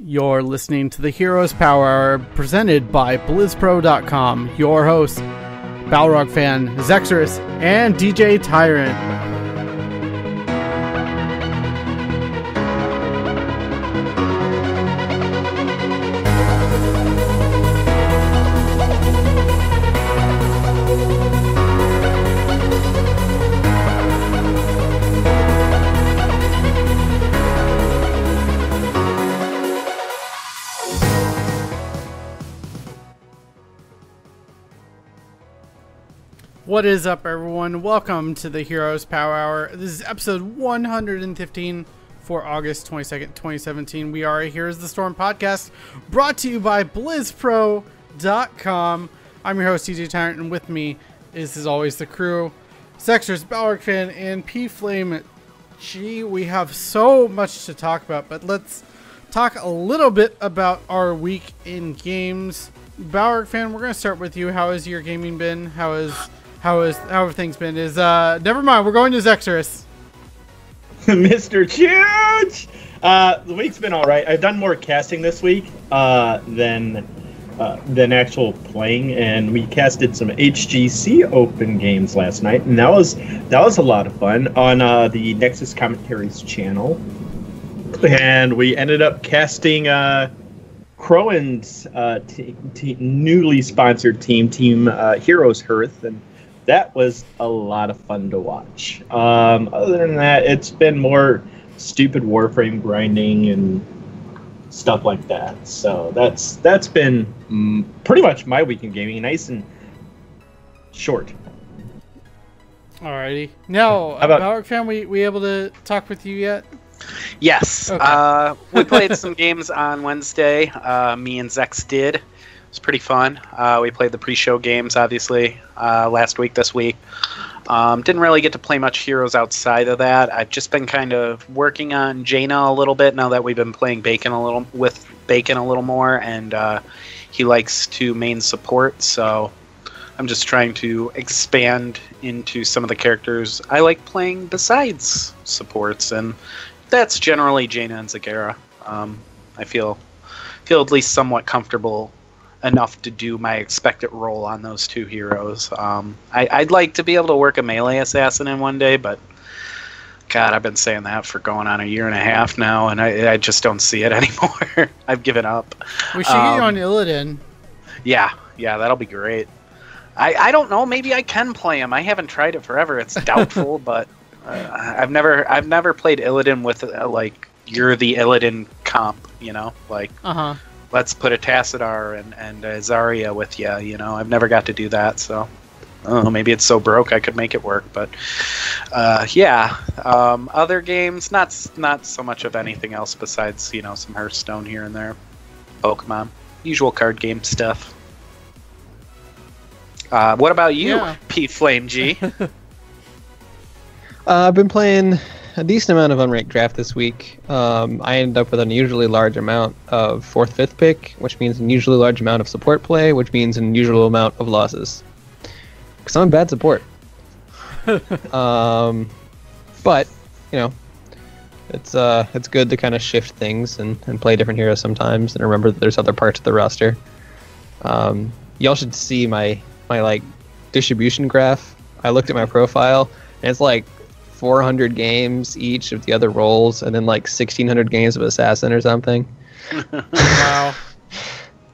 You're listening to the Heroes Power Hour presented by BlizzPro.com. Your hosts, Balrog fan Zexorus and DJ Tyrant. What is up, everyone? Welcome to the Heroes Power Hour. This is episode 115 for August 22nd, 2017. We are a Heroes of the Storm podcast brought to you by BlizzPro.com. I'm your host, DJ Tyrant, and with me is, as always, the crew, Sexers, Balrog Fan, and P-Flame G. We have so much to talk about, but let's talk a little bit about our week in games. Balrog Fan, we're going to start with you. How has your gaming been? How have things been? Never mind, we're going to Zexorus. Mr. Huge! The week's been alright. I've done more casting this week than actual playing, and we casted some HGC open games last night, and that was a lot of fun on the Nexus Commentaries channel. And we ended up casting Crowan's newly sponsored team Heroes Hearth, and that was a lot of fun to watch. Other than that, it's been more stupid Warframe grinding and stuff like that. So that's been pretty much my week in gaming, nice and short. Alrighty. Now, Balrog Fan, we able to talk with you yet? Yes. Okay. We played some games on Wednesday. Me and Zex did. It was pretty fun. We played the pre-show games, obviously, last week, this week. Didn't really get to play much Heroes outside of that. I've just been kind of working on Jaina a little bit now that we've been playing Bacon a little more, and he likes to main support, so I'm just trying to expand into some of the characters I like playing besides supports, and that's generally Jaina and Zagara. I feel at least somewhat comfortable enough to do my expected role on those two heroes. I'd like to be able to work a melee assassin in one day, but God, I've been saying that for going on a year and a half now, and I just don't see it anymore. I've given up. We should get you on Illidan. Yeah, that'll be great. I don't know. Maybe I can play him. I haven't tried it forever. It's doubtful, but I've never played Illidan with like you're the Illidan comp. You know, like let's put a Tassadar and a Zarya with you. You know, I've never got to do that. So I don't know. Maybe it's so broke I could make it work. But other games, not so much of anything else besides some Hearthstone here and there, Pokemon, usual card game stuff. What about you, P-Flame G? I've been playing a decent amount of unranked draft this week. I ended up with an unusually large amount of 4th, 5th pick, which means an unusually large amount of support play, which means an unusual amount of losses. Because I'm a bad support. But, it's good to kind of shift things and play different heroes sometimes and remember that there's other parts of the roster. Y'all should see my distribution graph. I looked at my profile, and it's like 400 games each of the other roles, and then like 1,600 games of Assassin or something. Wow.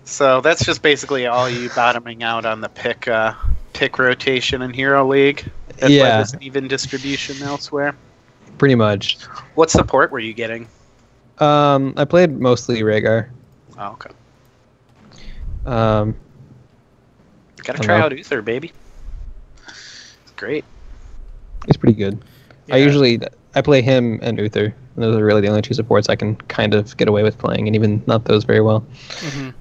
So that's just basically all you bottoming out on the pick rotation in Hero League. That's yeah. Like even distribution elsewhere. Pretty much. What support were you getting? I played mostly Rhaegar. Oh, okay. Gotta try out Uther, baby. It's great. He's pretty good. Yeah. I play him and Uther. And those are really the only two supports I can kind of get away with playing, and even not those very well. Mm-hmm.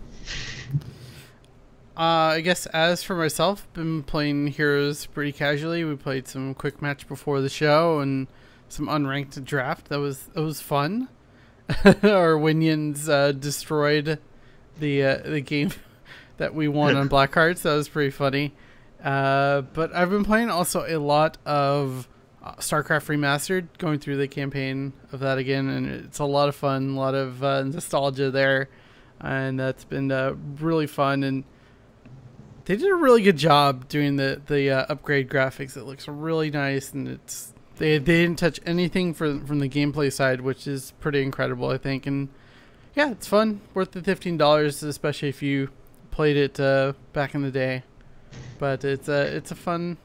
I guess as for myself, been playing Heroes pretty casually. We played some quick match before the show and some unranked draft. That was fun. Our Winions destroyed the game that we won on Black Hearts. That was pretty funny. But I've been playing also a lot of StarCraft Remastered, going through the campaign of that again, and it's a lot of fun, a lot of nostalgia there, and that's been really fun. And they did a really good job doing the upgrade graphics. It looks really nice, and they didn't touch anything from the gameplay side, which is pretty incredible, I think. And yeah, it's fun, worth the $15, especially if you played it back in the day. But it's a fun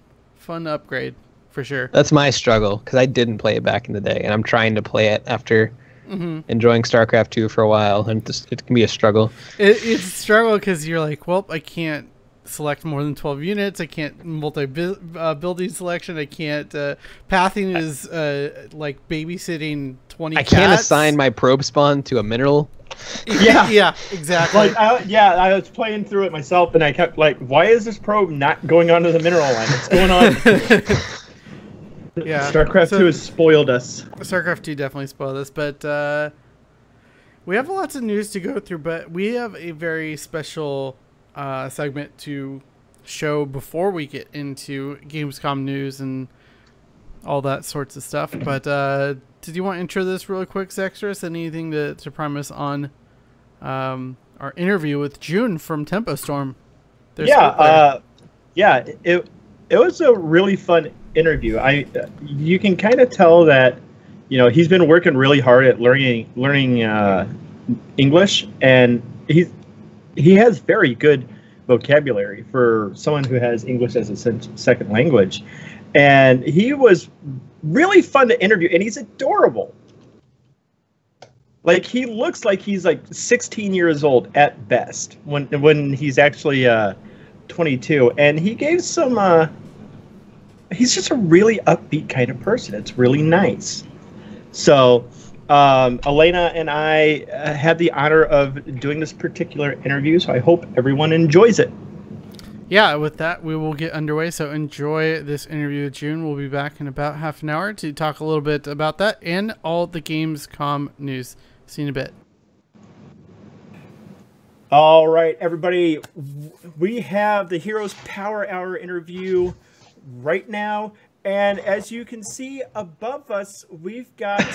upgrade for sure. That's my struggle, because I didn't play it back in the day, and I'm trying to play it after enjoying StarCraft 2 for a while, and it can be a struggle. It's a struggle because you're like, well, I can't select more than 12 units. I can't building selection. I can't. Pathing is like babysitting 20 I cats. can't assign my probe spawn to a mineral. Yeah, exactly. Like, I was playing through it myself, and I kept like, why is this probe not going onto the mineral line? What's going on? Yeah, StarCraft 2 has spoiled us. StarCraft 2 definitely spoiled us, but we have lots of news to go through, but we have a very special segment to show before we get into Gamescom news and all that sorts of stuff. But did you want to intro this really quick, Zextrus? Anything to prime us on our interview with June from Tempo Storm? It was a really fun interview. You can kind of tell that, he's been working really hard at learning English, and he has very good vocabulary for someone who has English as a second language. And he was really fun to interview, and he's adorable. Like, he looks like he's like 16 years old at best when he's actually 22. And he gave some he's just a really upbeat kind of person. It's really nice. So Elena and I had the honor of doing this particular interview, so I hope everyone enjoys it. Yeah, with that, we will get underway. So enjoy this interview with June. We'll be back in about half an hour to talk a little bit about that and all the Gamescom news. See you in a bit. All right, everybody. We have the Heroes Power Hour interview right now. And as you can see above us, we've got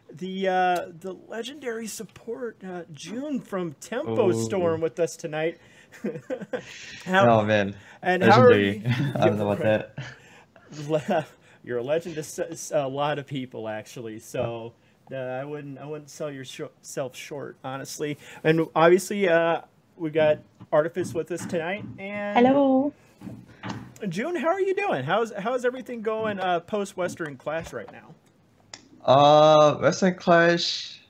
the legendary support, June from Tempo Storm with us tonight. Oh man! And legendary. How are you? I don't know about that. You're a legend to a lot of people, actually. So I wouldn't sell yourself short, honestly. And obviously, we got Artifice with us tonight. And hello, June. How are you doing? How's everything going post Western Clash right now? Western Clash.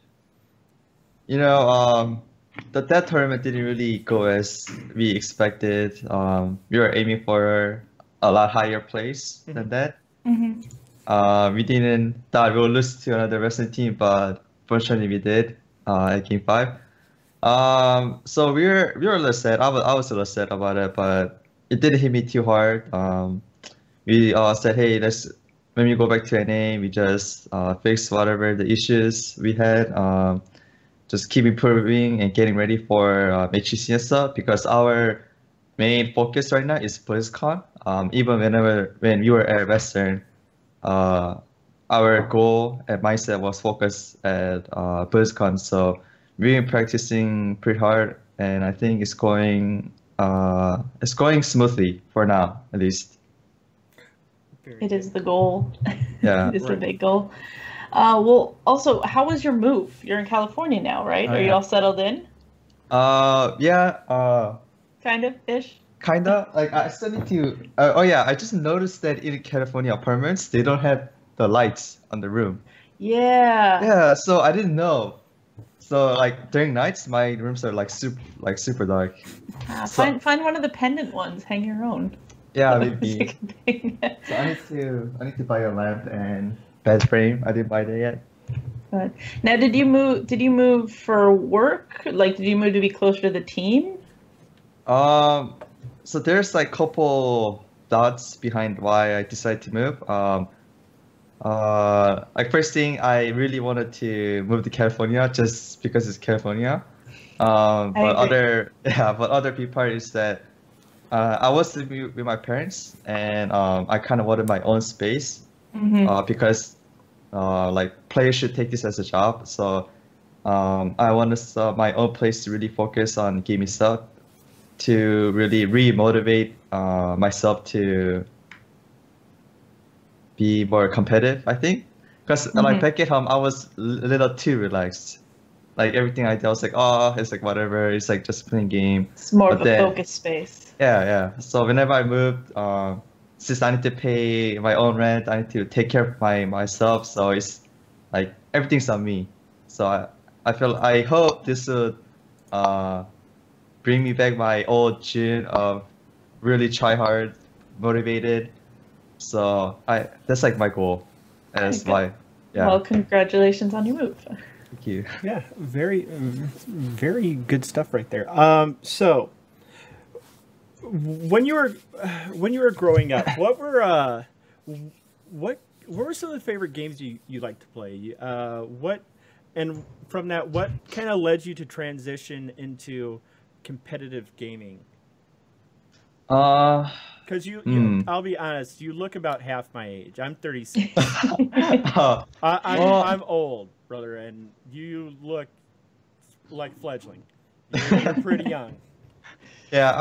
That tournament didn't really go as we expected. We were aiming for a lot higher place than that. We didn't thought we would lose to another Western team, but fortunately we did at Game 5. So we were a little sad. I was a little sad about it, but it didn't hit me too hard. We said, hey, when we go back to NA, we just fix whatever the issues we had. Just keep improving and getting ready for HCC and stuff, because our main focus right now is BlizzCon. Even when we were at Western, our goal and mindset was focused at BlizzCon. So we've been practicing pretty hard, and I think it's going smoothly for now, at least. it is the goal. Yeah. It's the big goal. Well, also, how was your move? You're in California now, right? Are you all settled in? Yeah. Kind of ish. Kinda. Like, I still need to. I just noticed that in California apartments they don't have the lights on the room. Yeah. Yeah. So I didn't know. So like during nights, my rooms are like super dark. Find one of the pendant ones. Hang your own. Yeah, maybe. So I need to buy a lamp and bed frame. I didn't buy that yet. Good. Now, did you move for work? Like, did you move to be closer to the team? So there's like couple dots behind why I decided to move. Like first thing, I really wanted to move to California just because it's California. But other big part is that I was living with my parents, and I kind of wanted my own space. because like players should take this as a job. So I want to start my own place to really focus on gaming stuff, to really re-motivate myself to be more competitive, I think. Because like back at home, I was a little too relaxed. Like everything I did, I was like, oh, it's like whatever. It's like just playing game. It's more But of a then- focus space. Yeah. So whenever I moved, since I need to pay my own rent, I need to take care of myself. So it's like everything's on me. So I hope this would bring me back my old June of really try hard, motivated. So that's like my goal. That's Okay. yeah. Well, congratulations on your move. Thank you. Yeah, very good stuff right there. So when you were growing up, what were some of the favorite games you liked to play? And from that, what kind of led you to transition into competitive gaming? Because I'll be honest, you look about half my age. I'm 36. I'm old, brother, and you look like fledgling. You're pretty young. Yeah,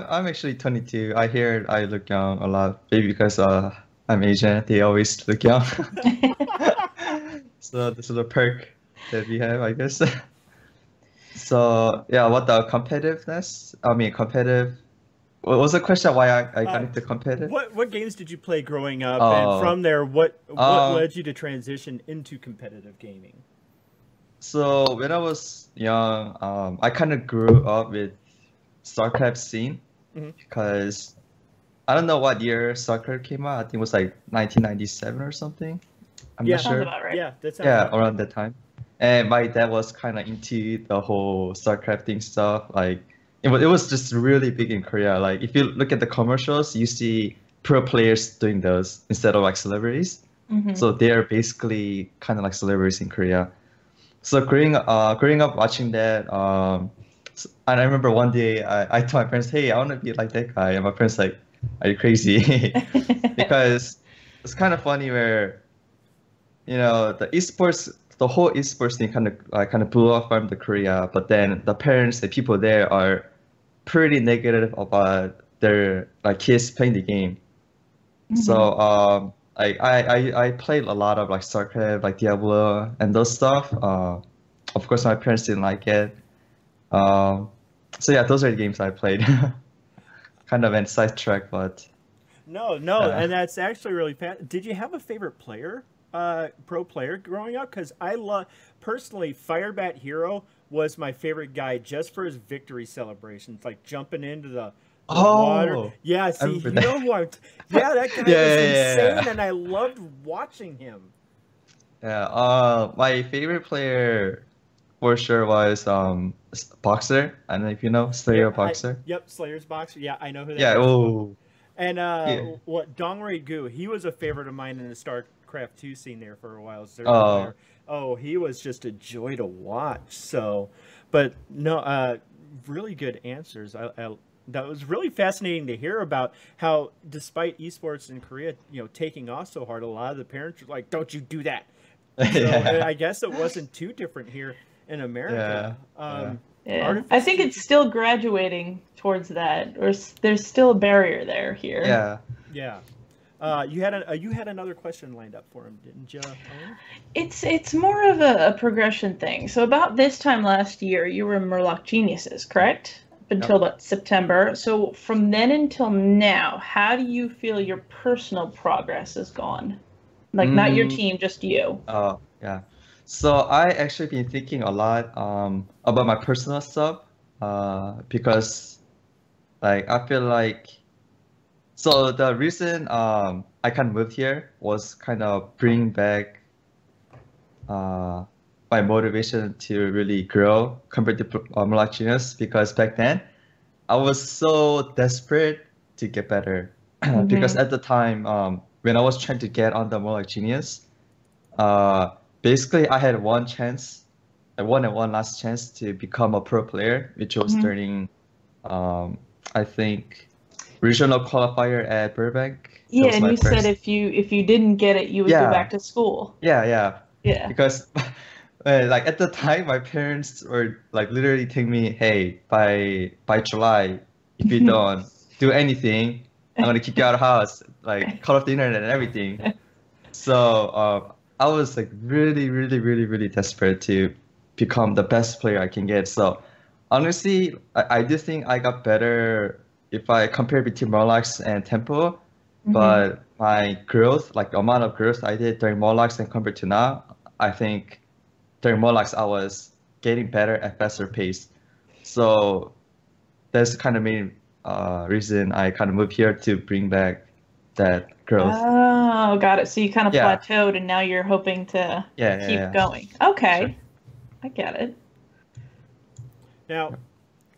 I'm actually 22. I hear I look young a lot, maybe because I'm Asian. They always look young. So this is a perk that we have, I guess. So yeah, what the competitiveness? I mean, competitive. What was the question? Why I got into competitive? What games did you play growing up, Oh. and from there, what led you to transition into competitive gaming? So when I was young, I kind of grew up with StarCraft scene because I don't know what year StarCraft came out. I think it was like 1997 or something. I'm Yeah. not Sounds sure. about right. Yeah, that's Yeah, around that time. And my dad was kind of into the whole StarCrafting stuff. Like it was just really big in Korea. Like if you look at the commercials, you see pro players doing those instead of like celebrities. So they are basically kind of like celebrities in Korea. So growing up watching that, and I remember one day I told my parents, "Hey, I want to be like that guy," and my parents like, "Are you crazy?" Because it's kind of funny where, you know, the whole esports thing kind of blew up from the Korea, but then the parents, the people there are pretty negative about their like kids playing the game. So I played a lot of like StarCraft, like Diablo, and those stuff. Of course, my parents didn't like it. So yeah, those are the games I played. Kind of went sidetrack, but No, and that's actually really fast. Did you have a favorite player, pro player growing up? Because I love, personally, Firebat Hero was my favorite guy just for his victory celebrations, like jumping into the water. Yeah, see, you remember know who I'm... Yeah, that guy was insane, and I loved watching him. yeah. My favorite player for sure was Boxer. I don't know if you know Slayer Boxer. Yep, Slayer's Boxer. Yeah, I know who that Yeah. is. Oh. And Yeah. Dongray Gu, he was a favorite of mine in the StarCraft 2 scene there for a while. Oh. Oh, he was just a joy to watch. So, but no, really good answers. That was really fascinating to hear about how, despite esports in Korea, taking off so hard, a lot of the parents were like, "Don't you do that." So, Yeah. I guess it wasn't too different here in America. Yeah. I think it's still graduating towards that, or there's still a barrier there here. Yeah. Yeah. You had another question lined up for him, didn't you? Owen? It's more of a progression thing. So about this time last year, you were in Murloc Geniuses, correct? Up until about September. So from then until now, how do you feel your personal progress has gone? Like not your team, just you. Yeah. So I actually been thinking a lot about my personal stuff because like I feel like so the reason I kind of moved here was kind of bring back my motivation to really grow compared to Murloc Genius, because back then I was so desperate to get better because at the time when I was trying to get on the Murloc Genius, basically I had one chance, one and one last chance to become a pro player, which was during I think regional qualifier at Burbank. Yeah, and you said if you didn't get it, you would go back to school. Yeah. Because like at the time, my parents were like literally telling me, "Hey, by July, if you don't do anything, I'm gonna kick you out of the house, like cut off the internet and everything." So I was like really desperate to become the best player I can get. So honestly, I do think I got better if I compare between Morlocks and Tempo, but my growth, like the amount of growth I did during Morlocks and compared to now, I think during Morlocks I was getting better at faster pace. So that's the kind of main reason I kind of moved here to bring back that growth. Oh, got it. So you kind of plateaued, and now you're hoping to keep going. Okay, sure. I get it. Now,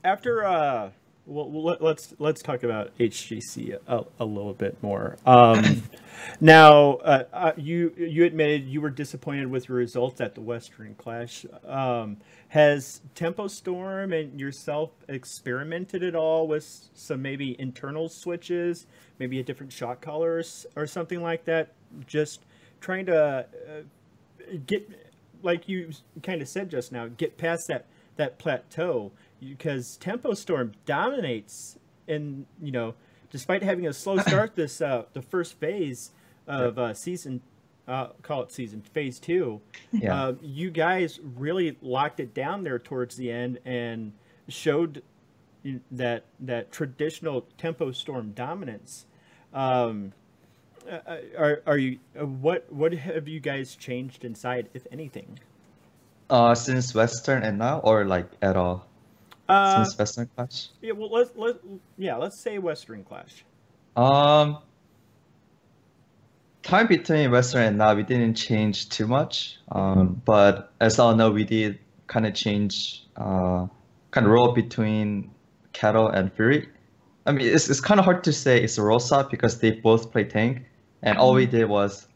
after well, let's talk about HGC a little bit more. Now, you admitted you were disappointed with your results at the Western Clash. Has Tempo Storm and yourself experimented at all with some maybe internal switches, maybe a different shot caller or something like that? Just trying to get, like you kind of said just now, get past that plateau, because Tempo Storm dominates, and despite having a slow start this the first phase of season. Call it season phase 2. You guys really locked it down there towards the end and showed that traditional Tempo Storm dominance. Are you what have you guys changed inside, if anything? Since Western and now, or like at all? Since Western Clash? Yeah, well let's say Western Clash. Time between Western and now, we didn't change too much. But as all know, we did kind of change, kind of role between Cattle and Fury. I mean, it's kind of hard to say it's a role swap because they both play tank, and all we did was,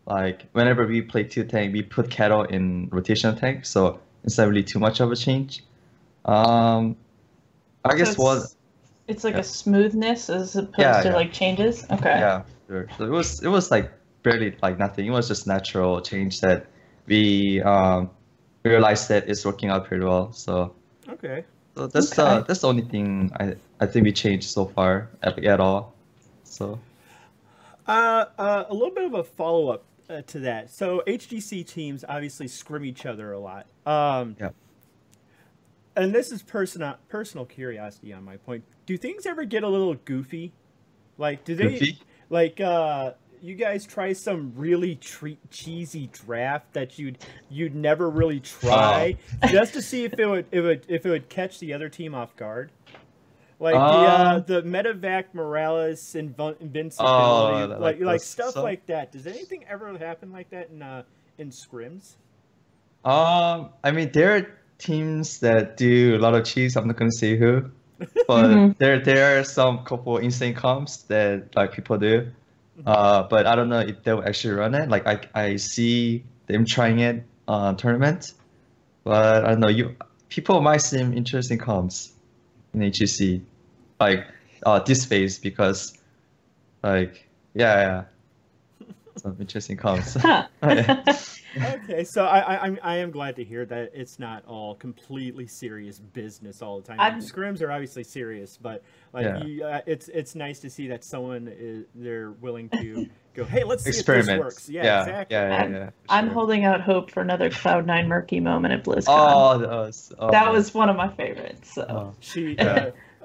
like, whenever we play 2 tank, we put Cattle in rotation tank, so it's not really too much of a change. I guess it's like a smoothness as opposed to like changes. Okay. Yeah, sure. So it was like barely like nothing. It was just natural change that we realized that it's working out pretty well. So okay. So that's the only thing I think we changed so far at all. So a little bit of a follow up to that. So HGC teams obviously scrim each other a lot. And this is personal curiosity on my point. Do things ever get a little goofy? Like, do they goofy? Like you guys try some really cheesy draft that you'd never really try just to see if it would catch the other team off guard? Like the Medevac Morales invincibility, like stuff like that. Does anything ever happen like that in scrims? I mean, there are teams that do a lot of cheese. I'm not gonna say who, but there are some couple insane comps that like people do. But I don't know if they'll actually run it. Like I see them trying it on tournament, but I don't know. People might seem interesting comps in HGC, like this phase, because like some interesting comps. Okay, so I am glad to hear that it's not all completely serious business all the time. Scrims are obviously serious, but like it's nice to see that they're willing to go, hey, let's see experiment. If this works. Yeah, exactly. Yeah. I'm holding out hope for another Cloud9 murky moment at BlizzCon. That was one of my favorites. So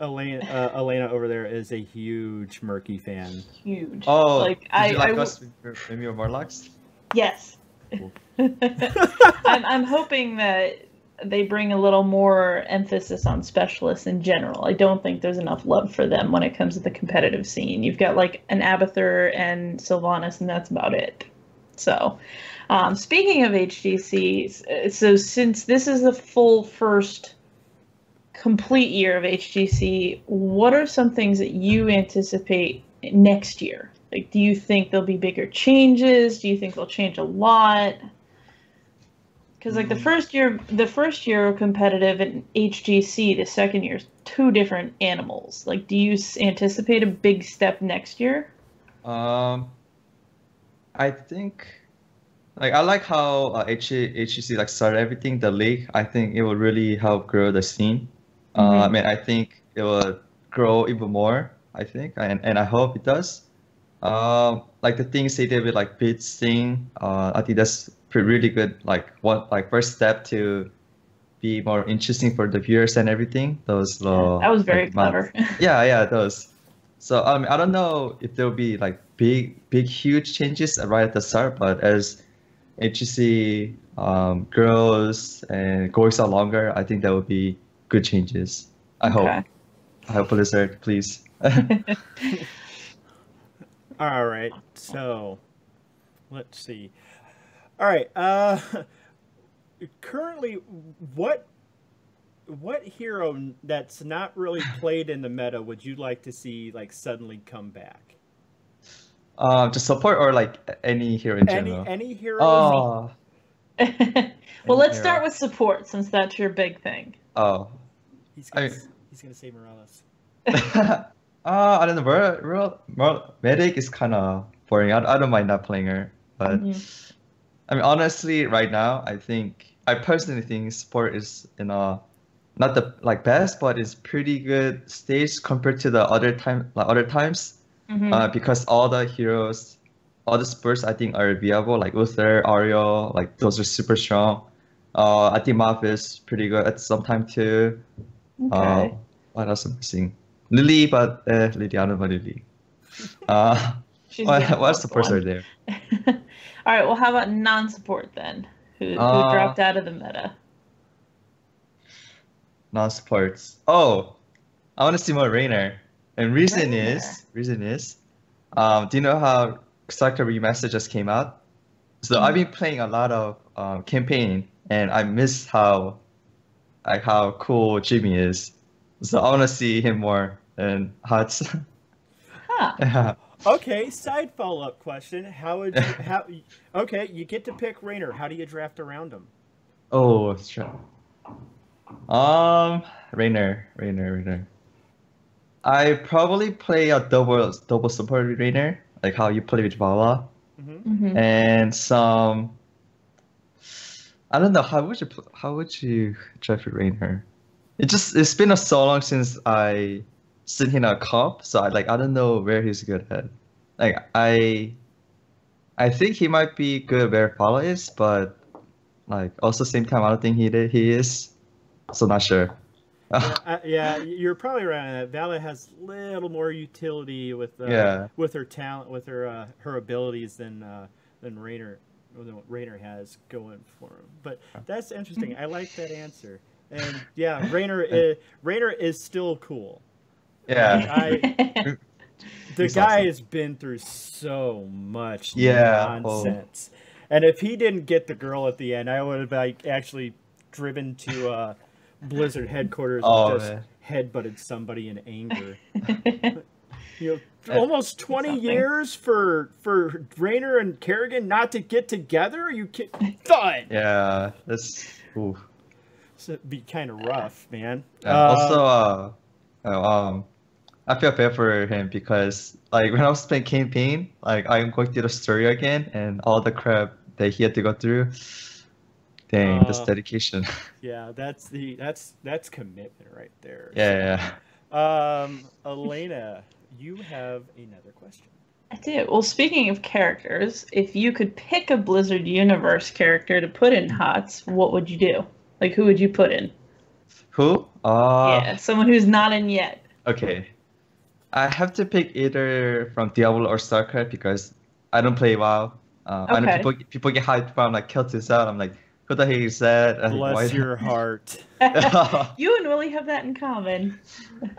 Elena over there is a huge murky fan. Huge. Oh, like did you like us when we were Morlocks? Yes. Cool. I'm hoping that they bring a little more emphasis on specialists in general. I don't think there's enough love for them when it comes to the competitive scene. You've got like an Abathur and Sylvanas, and that's about it. So, speaking of HGC, so since this is the full first complete year of HGC, what are some things that you anticipate next year? Like, do you think there'll be bigger changes? Do you think they'll change a lot? Because like the first year competitive in HGC, the second year's two different animals. Like, do you anticipate a big step next year? I think, like, I like how HGC like started everything, the league. I think it will really help grow the scene. I mean, I think it will grow even more. I think, and I hope it does. Like the things they did with like Beats thing, I think that's really good. Like first step to be more interesting for the viewers and everything. Those That was very like, clever. yeah, those. So I don't know if there will be like big, huge changes right at the start, but as HGC grows and goes on longer, I think there will be good changes. I hope Blizzard, please. All right, so let's see. All right, currently, what hero that's not really played in the meta would you like to see like suddenly come back? To support or like any hero in general? Any hero? Oh. Well, let's start with support since that's your big thing. Oh. He's gonna say Morales. I don't know. Medic is kind of boring. I don't mind not playing her, but I mean, honestly, right now, I personally think support is not the like best, but it's pretty good stage compared to the other times. Because all the heroes, all the supports I think are viable, like Uther, Ariel, like those are super strong. I think Mav is pretty good at some time too. Okay. What else am I missing? Lily, but Lily, I don't know about Lily. What supports are there? All right. Well, how about non-support then? Who dropped out of the meta? Non-supports. Oh, I want to see more Rainer. And reason is, do you know how Starcraft Remastered just came out? So I've been playing a lot of campaign, and I miss how cool Jimmy is. So I want to see him more and Huts. Huh. Okay, side follow-up question. Okay, you get to pick Rainer. How do you draft around him? Oh, that's true. Rainer. I probably play a double support with Rainer, like how you play with Vala, and some. I don't know how would you draft with Rainer? It's been so long since I seen him in a comp, so I don't know where he's good at. Like I think he might be good where Vala is, but like also same time I don't think he is. So not sure. Yeah, you're probably right. Vala has little more utility with her talent, with her abilities than Rainer has going for him. But that's interesting. I like that answer. And yeah, Rainer is still cool. Yeah. The guy has been through so much nonsense. And if he didn't get the girl at the end, I would have actually driven to Blizzard headquarters and just headbutted somebody in anger. Almost 20 years for Rainer and Kerrigan not to get together? Are you kidding? Thud! Yeah, that's... Ooh. So it'd be kind of rough, man. Also, I feel bad for him because, like, when I was playing campaign, like, I'm going through the story again, and all the crap that he had to go through. Dang, that's dedication. Yeah, that's commitment right there. Yeah. Elena, you have another question. I do. Well, speaking of characters, if you could pick a Blizzard Universe character to put in HOTS, what would you do? Like, who would you put in? Who? Yeah, someone who's not in yet. Okay. I have to pick either from Diablo or StarCraft because I don't play WoW. I know people get hyped from like Kel'Thuzad. I'm like, who the heck is that? Bless your heart. You and Willie have that in common.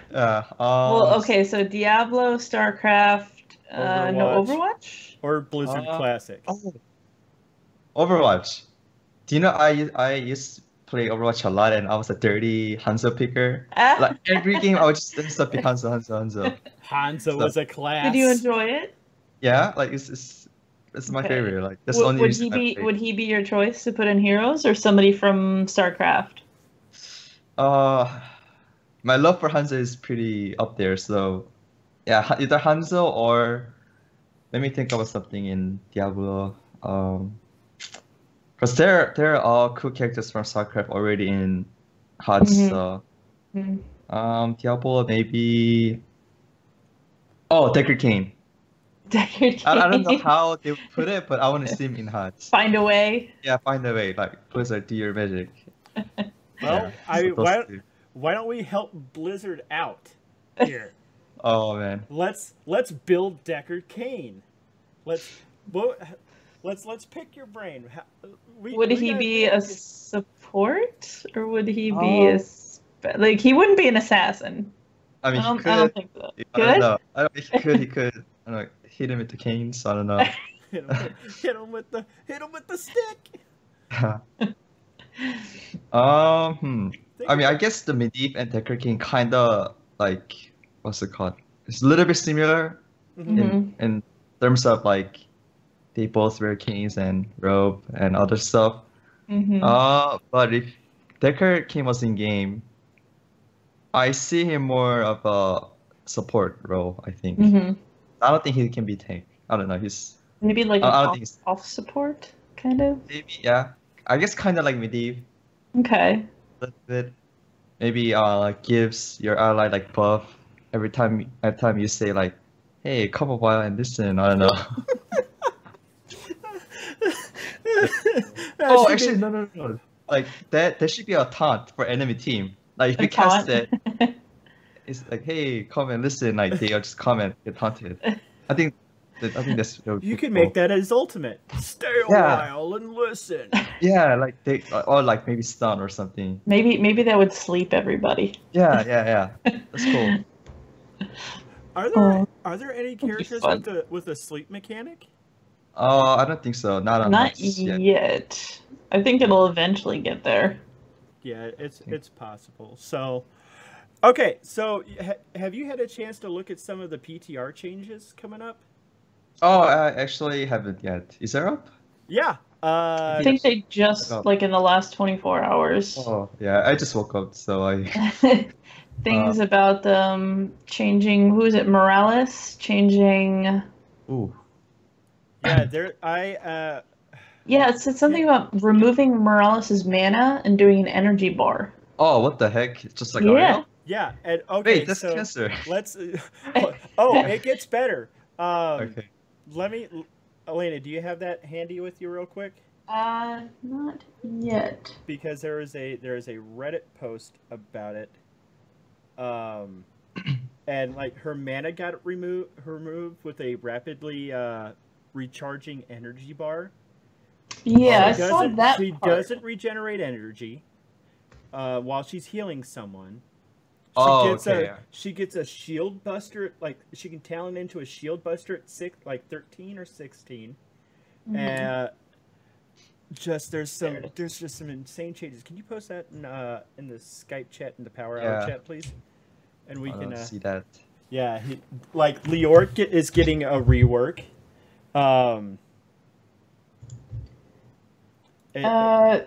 Well, okay, so Diablo, StarCraft, no Overwatch? Or Blizzard Classic. Oh. Overwatch. Do you know I used to play Overwatch a lot and I was a dirty Hanzo picker. Like every game I would just pick Hanzo. Hanzo was a class. Did you enjoy it? Yeah, like it's It's my Okay. favorite. Like that's the only Would reason he I be play. would he be your choice to put in Heroes or somebody from StarCraft? Uh, my love for Hanzo is pretty up there. So yeah, either Hanzo or let me think about something in Diablo. Because there are all cool characters from StarCraft already in HUD. So Mhm. Diablo maybe. Oh, Decker Kane. Deckard I don't know Cain. how they would put it, but I want to see him in HUD. Find a way. Yeah, find a way. Like Blizzard, do your magic. Well, Yeah, so those two. why don't we help Blizzard out here? Oh man. Let's build Deckard Cain. Let's pick your brain. Would he be a support or would he be like he wouldn't be an assassin? I mean, I he could. don't think so. I Good? don't know. I don't, he could. He could. I don't know. Hit him with the canes. I don't know. hit him with the stick. I mean, I guess the Medivh and Decker King kind of like what's it called? It's a little bit similar in terms of like they both wear canes and robe and other stuff. But if Decker King was in game, I see him more of a support role. I think. I don't think he can be tank. I don't know. He's maybe like I don't an think he's- off support kind of. maybe yeah. I guess kind of like Medivh. Okay. A little bit. Maybe like gives your ally like buff every time you say like, hey, come a while and listen. I don't know. Oh, actually, no. Like that should be a taunt for enemy team. Like if you cast it, it's like, hey, come and listen. Like they just come and get taunted. I think that's that would be You can cool. make that his ultimate. Stay a Yeah. while and listen. Yeah, like they or like maybe stun or something. Maybe that would sleep everybody. Yeah. That's cool. Are there any characters fun. with a sleep mechanic? I don't think so. Not on Not Nexus yet. yet. I think it'll eventually get there. Yeah, it's possible. So, okay. So, have you had a chance to look at some of the PTR changes coming up? Oh, I actually haven't yet. Is there up? Yeah. I think they just like in the last 24 hours. Oh, yeah. I just woke up, so I. Things about changing. Who is it? Morales changing. Ooh. Yeah, there. Yeah, it said something about removing Morales' mana and doing an energy bar. Oh, what the heck? It's just like Yeah. Ariel? Yeah, and okay. Wait, that's so cancer. let's. Oh, it gets better. Okay. Let me, Elena. Do you have that handy with you, real quick? Not yet. Because there is a Reddit post about it. And like her mana got removed with a rapidly recharging energy bar. Yeah, I saw that. She part. doesn't regenerate energy while she's healing someone. She gets a shield buster, like she can talent into a shield buster at 13 or 16. There's just some insane changes. Can you post that in the Skype chat and the Powerhour chat, please? And we can see that. Yeah, Leroic is getting a rework.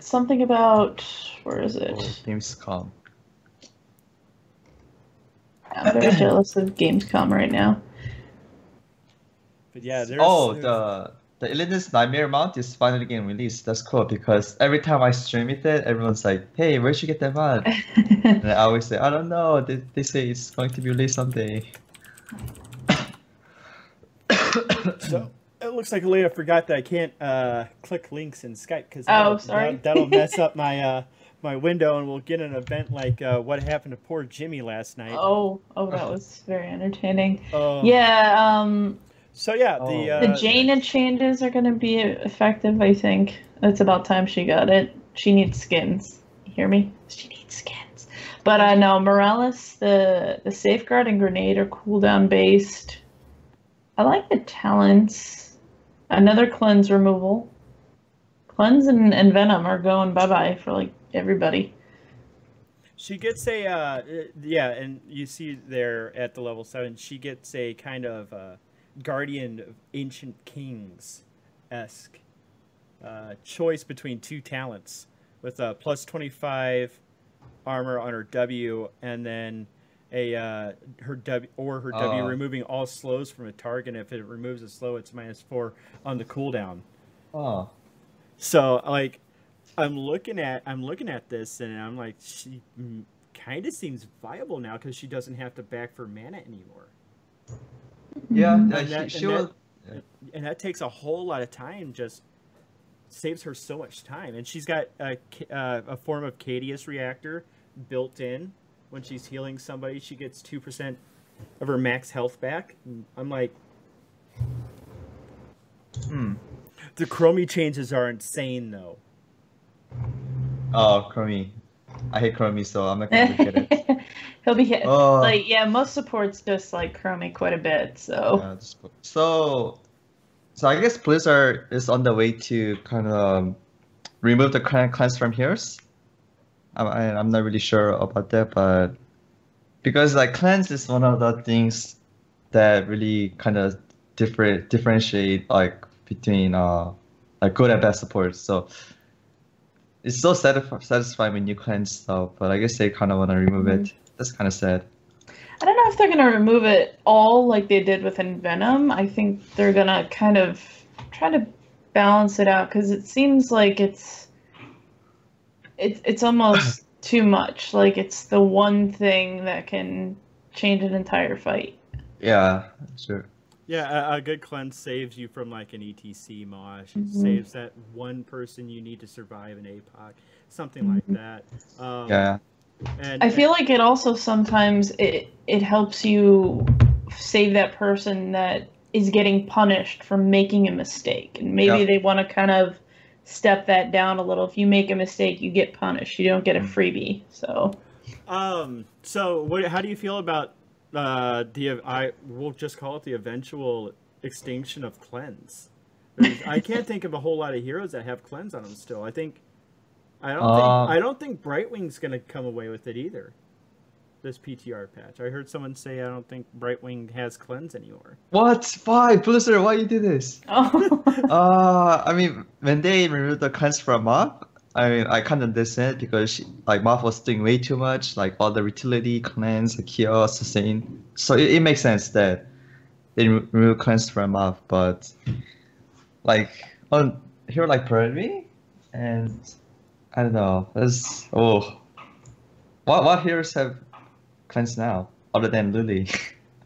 Something about where is it? Gamescom. I'm very jealous of Gamescom right now. But yeah, there's the Illinois Nightmare mount is finally getting released. That's cool because every time I stream with it, everyone's like, "Hey, where'd you get that mount?" And I always say, "I don't know. They say it's going to be released someday." So it looks like Elena forgot that I can't click links in Skype because that'll mess up my my window, and we'll get an event like what happened to poor Jimmy last night. Oh, that was very entertaining. Yeah. So yeah, the Jaina changes are going to be effective. I think it's about time she got it. She needs skins. You hear me? She needs skins. But no, Morales, the safeguard and grenade are cooldown based. I like the talents. Another cleanse removal. Cleanse and venom are going bye-bye for like everybody. She gets a and you see there at the level 7, she gets a kind of guardian of ancient kings esque choice between two talents with a plus 25 armor on her W, and then her W removing all slows from a target. If it removes a slow, it's -4 on the cooldown. Oh. So like, I'm looking at this and I'm like, she kind of seems viable now because she doesn't have to back for mana anymore. Yeah, and that takes a whole lot of time. Just saves her so much time, and she's got a form of Cadius reactor built in. When she's healing somebody, she gets 2% of her max health back. I'm like, The Chromie changes are insane, though. Oh, Chromie. I hate Chromie, so I'm not gonna get it. He'll be hit. Like, yeah, most supports just like Chromie quite a bit, so. Yeah, so I guess Blizzard is on the way to kind of remove the cleanse from heroes. I'm not really sure about that, but because like cleanse is one of the things that really kind of differentiate like between like good and bad supports. So it's so satisfying when you cleanse stuff, but I guess they kind of want to remove it. That's kind of sad. I don't know if they're gonna remove it all like they did with Envenom. I think they're gonna kind of try to balance it out because it seems like it's almost too much. Like it's the one thing that can change an entire fight. Yeah, sure. Yeah, a good cleanse saves you from like an ETC mosh. It saves that one person you need to survive an APOC, something like that. Yeah. And I feel like it also sometimes it helps you save that person that is getting punished for making a mistake, and maybe they want to kind of step that down a little. If you make a mistake, you get punished. You don't get a freebie. So. So how do you feel about we'll just call it the eventual extinction of cleanse? I can't think of a whole lot of heroes that have cleanse on them still. I don't think Brightwing's gonna come away with it either. This PTR patch. I heard someone say I don't think Brightwing has cleanse anymore. What? Why, Blizzard? Why you do this? Oh. I mean, when they removed the cleanse from Moth, I mean, I kind of understand because Moth was doing way too much, like all the utility, cleanse, the chaos, sustain. So it makes sense that they remove cleanse from Moth, but like on hero like Bradley, and I don't know. What heroes have cleanse now other than Lily?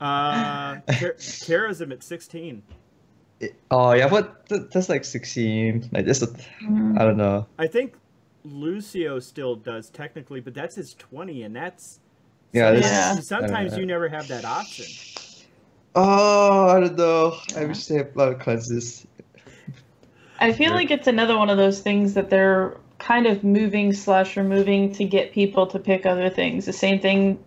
Kara's at 16. But that's like 16. Like this, I don't know. I think Lucio still does technically, but that's his 20, and that's sometimes you never have that option. Oh, I don't know. I wish they have a lot of cleanses. I feel like it's another one of those things that they're kind of moving/removing to get people to pick other things. The same thing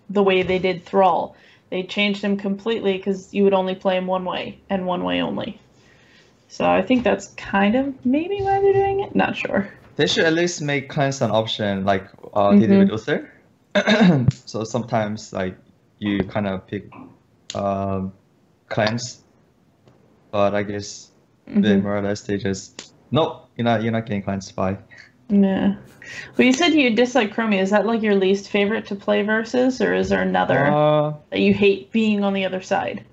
the way they did Thrall. They changed him completely because you would only play him one way and one way only. So I think that's kind of maybe why they're doing it. Not sure. They should at least make cleanse an option like they did with Uther. So sometimes like you kind of pick cleanse, but I guess they more or less they just nope, you're not getting cleansed by. Yeah. Well, you said you dislike Chromie. Is that like your least favorite to play versus, or is there another that you hate being on the other side?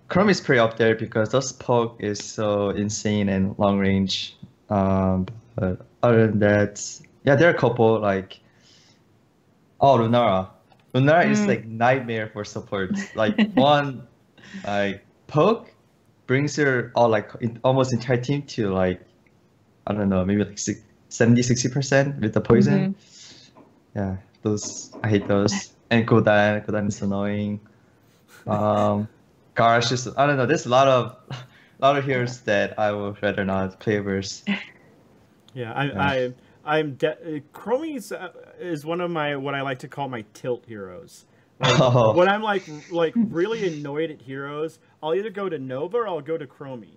Chromie's pretty up there because those poke is so insane and long range. But other than that, yeah, there are a couple like Lunara. Lunara is like nightmare for support. Like one like poke brings your almost entire team to like I don't know, maybe like 70-60% with the poison. Yeah, those I hate those. And Kodan is annoying. Garage is I don't know. There's a lot of heroes that I would rather not play verse. Yeah, Chromie is one of my what I like to call my tilt heroes. Like, when I'm like really annoyed at heroes, I'll either go to Nova or I'll go to Chromie.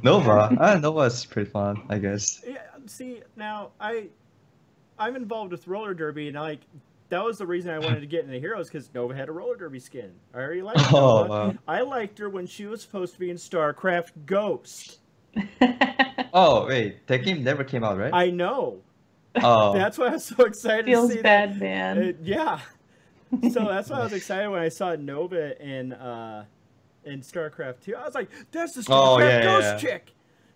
Nova? Nova's pretty fun, I guess. Yeah, see, now I'm involved with roller derby, and like that was the reason I wanted to get into Heroes, because Nova had a roller derby skin. I already liked Oh, Nova. wow. I liked her when she was supposed to be in StarCraft Ghost. Oh, wait. That game never came out, right? I know. Oh. That's why I was so excited Feels to see bad, man. that. Yeah. So that's why I was excited when I saw Nova in StarCraft 2. I was like, that's the StarCraft Ghost chick.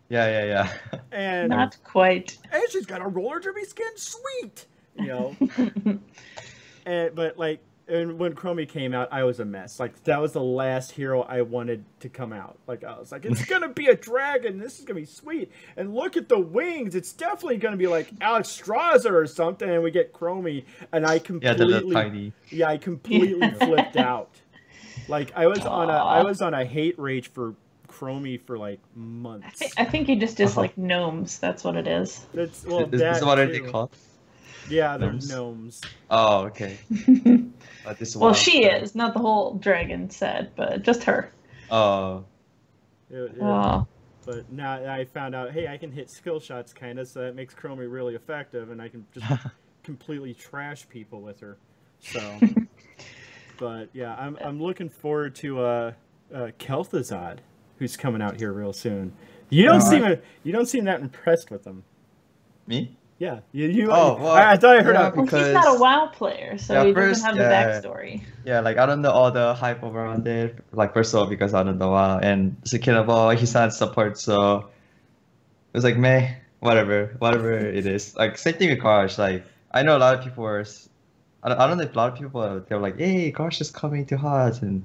Yeah. And Not quite. and she's got a roller derby skin, sweet. You know. But like, and when Chromie came out, I was a mess. Like, that was the last hero I wanted to come out. Like, I was like, it's gonna be a dragon. This is gonna be sweet. And look at the wings. It's definitely gonna be like Alex Straza or something. And we get Chromie, and I completely, the tiny. yeah, I completely flipped out. Like, I was on a hate rage for Chromie for like months. I think you just dislike gnomes. That's what it is. That's well, Is that what are too. they called? Yeah, they're Gnomes? gnomes. Oh, okay. This Well, one. she is, not the whole dragon set, but just her. Oh. Oh. But now I found out, hey, I can hit skill shots kind of, so that makes Chromie really effective, and I can just completely trash people with her. So, but yeah, I'm looking forward to Kel'Thuzad, who's coming out here real soon. You don't seem that impressed with him. Me? Yeah, you. Oh, well, I thought I heard. yeah, Well, he's not a WoW player, so he doesn't have the backstory. Yeah, like I don't know all the hype around it. Like first of all, because I don't know WoW, and second of all, he's not support, so it was like meh, whatever it is. Like same thing with Karsh. Like I know a lot of people were, I don't know if a lot of people they're like, hey, Karsh is coming to HOTS, and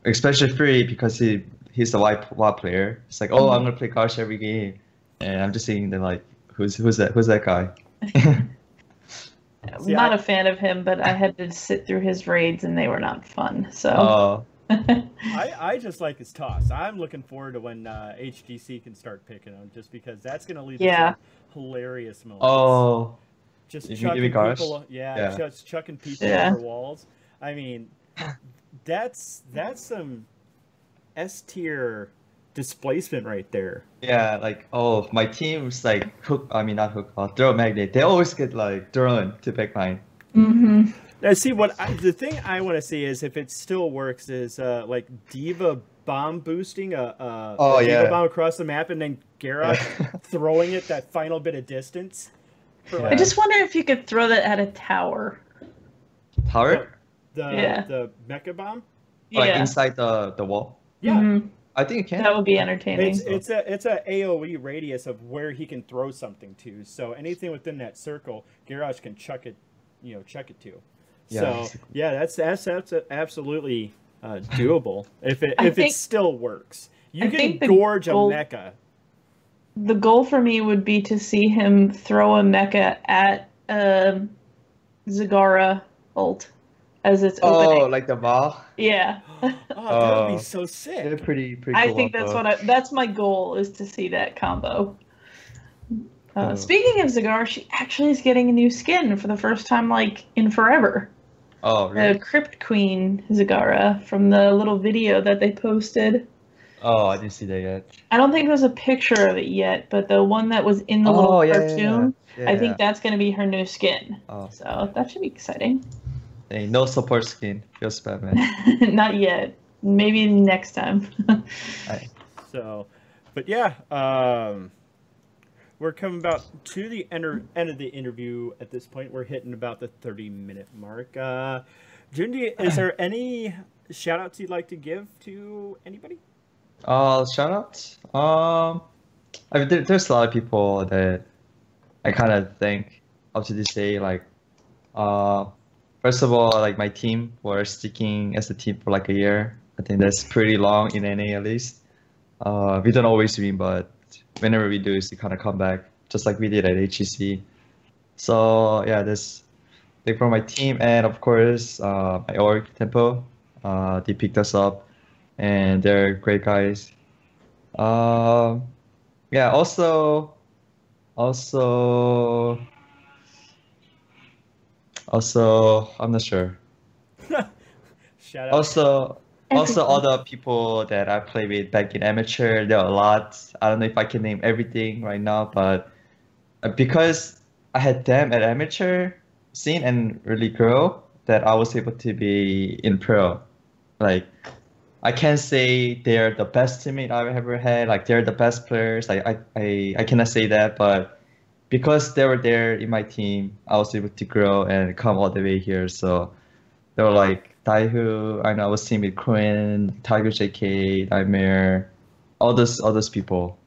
especially free because he's a WoW player. It's like, oh, I'm gonna play Karsh every game, and I'm just seeing them like. Who's that guy? I'm not a fan of him, but I had to sit through his raids and they were not fun. So I just like his toss. I'm looking forward to when HGC can start picking him, just because that's gonna lead to some hilarious moments. Oh, just you chucking mean people. Yeah, just chucking people over walls. I mean, that's some S tier displacement right there. Yeah, like my team's like not hook, throw magnet. They always get like thrown to back line. Mm-hmm. Now, see the thing I want to see is if it still works is like Diva bomb boosting Diva bomb across the map and then Garrosh throwing it that final bit of distance. I just wonder if you could throw that at a tower. Tower? The mecha bomb? Like inside the wall? Yeah. Mm-hmm. I think it can. That would be entertaining. It's a AOE radius of where he can throw something to. So anything within that circle, Garrosh can chuck it to. Yeah, so yeah, that's absolutely doable if it still works. You can gorge a mecha. The goal for me would be to see him throw a mecha at Zagara ult as it's opening. Oh, like the ball? Yeah. Oh, that would be so sick. They're pretty cool. I think that's my goal, is to see that combo. Speaking of Zagara, she actually is getting a new skin for the first time like in forever. Oh, really? The Crypt Queen Zagara from the little video that they posted. Oh, I didn't see that yet. I don't think there's a picture of it yet, but the one that was in the little cartoon, I think that's going to be her new skin. Oh. So that should be exciting. Hey, no support skin. Feels bad, man. Not yet. Maybe next time. So, but yeah, we're coming about to the end of the interview at this point. We're hitting about the 30-minute mark. Jundi, is there any shout-outs you'd like to give to anybody? Shout-outs? I mean, there's a lot of people that I kind of think up to this day, like, first of all, like my team were sticking as a team for like a year. I think that's pretty long in NA at least. We don't always win, but whenever we do, we kind of come back, just like we did at HEC. So yeah, that's big for my team, and of course my org Tempo. They picked us up, and they're great guys. Yeah. Also, I'm not sure. Shout out. Also, all the people that I played with back in amateur, there are a lot. I don't know if I can name everything right now, but because I had them at amateur, scene and really grow that I was able to be in pro. Like, I can't say they're the best teammate I've ever had. Like, they're the best players. I cannot say that, but because they were there in my team, I was able to grow and come all the way here. So they were like Daihu, I know I was teaming with Quinn, Tiger JK, Nightmare, all those people.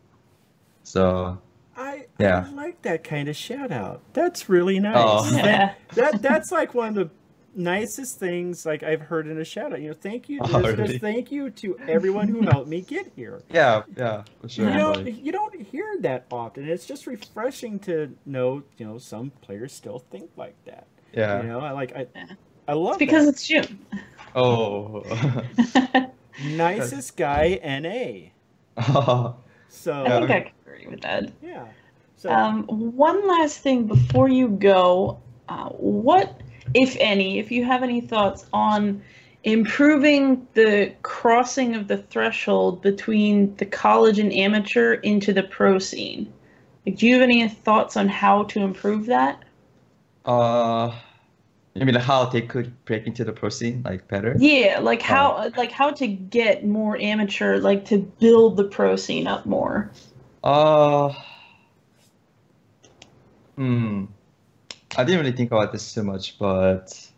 So I yeah. like that kind of shout out. That's really nice. Oh. Yeah. That's like one of the nicest things like I've heard in a shout out. You know, thank you, Oh, listeners. really? Thank you to everyone who helped me get here. Yeah, for sure. You don't hear that often. It's just refreshing to know, some players still think like that. Yeah. I love It's because that. it's June. Oh. Nicest guy NA. Oh. So I think I can agree with that. yeah. So One last thing before you go, what, if any, if you have any thoughts on improving the crossing of the threshold between the college and amateur into the pro scene? Like, do you have any thoughts on how to improve that? You mean how they could break into the pro scene like better? Yeah, like how to get more amateur, like to build the pro scene up more. I didn't really think about this too much, but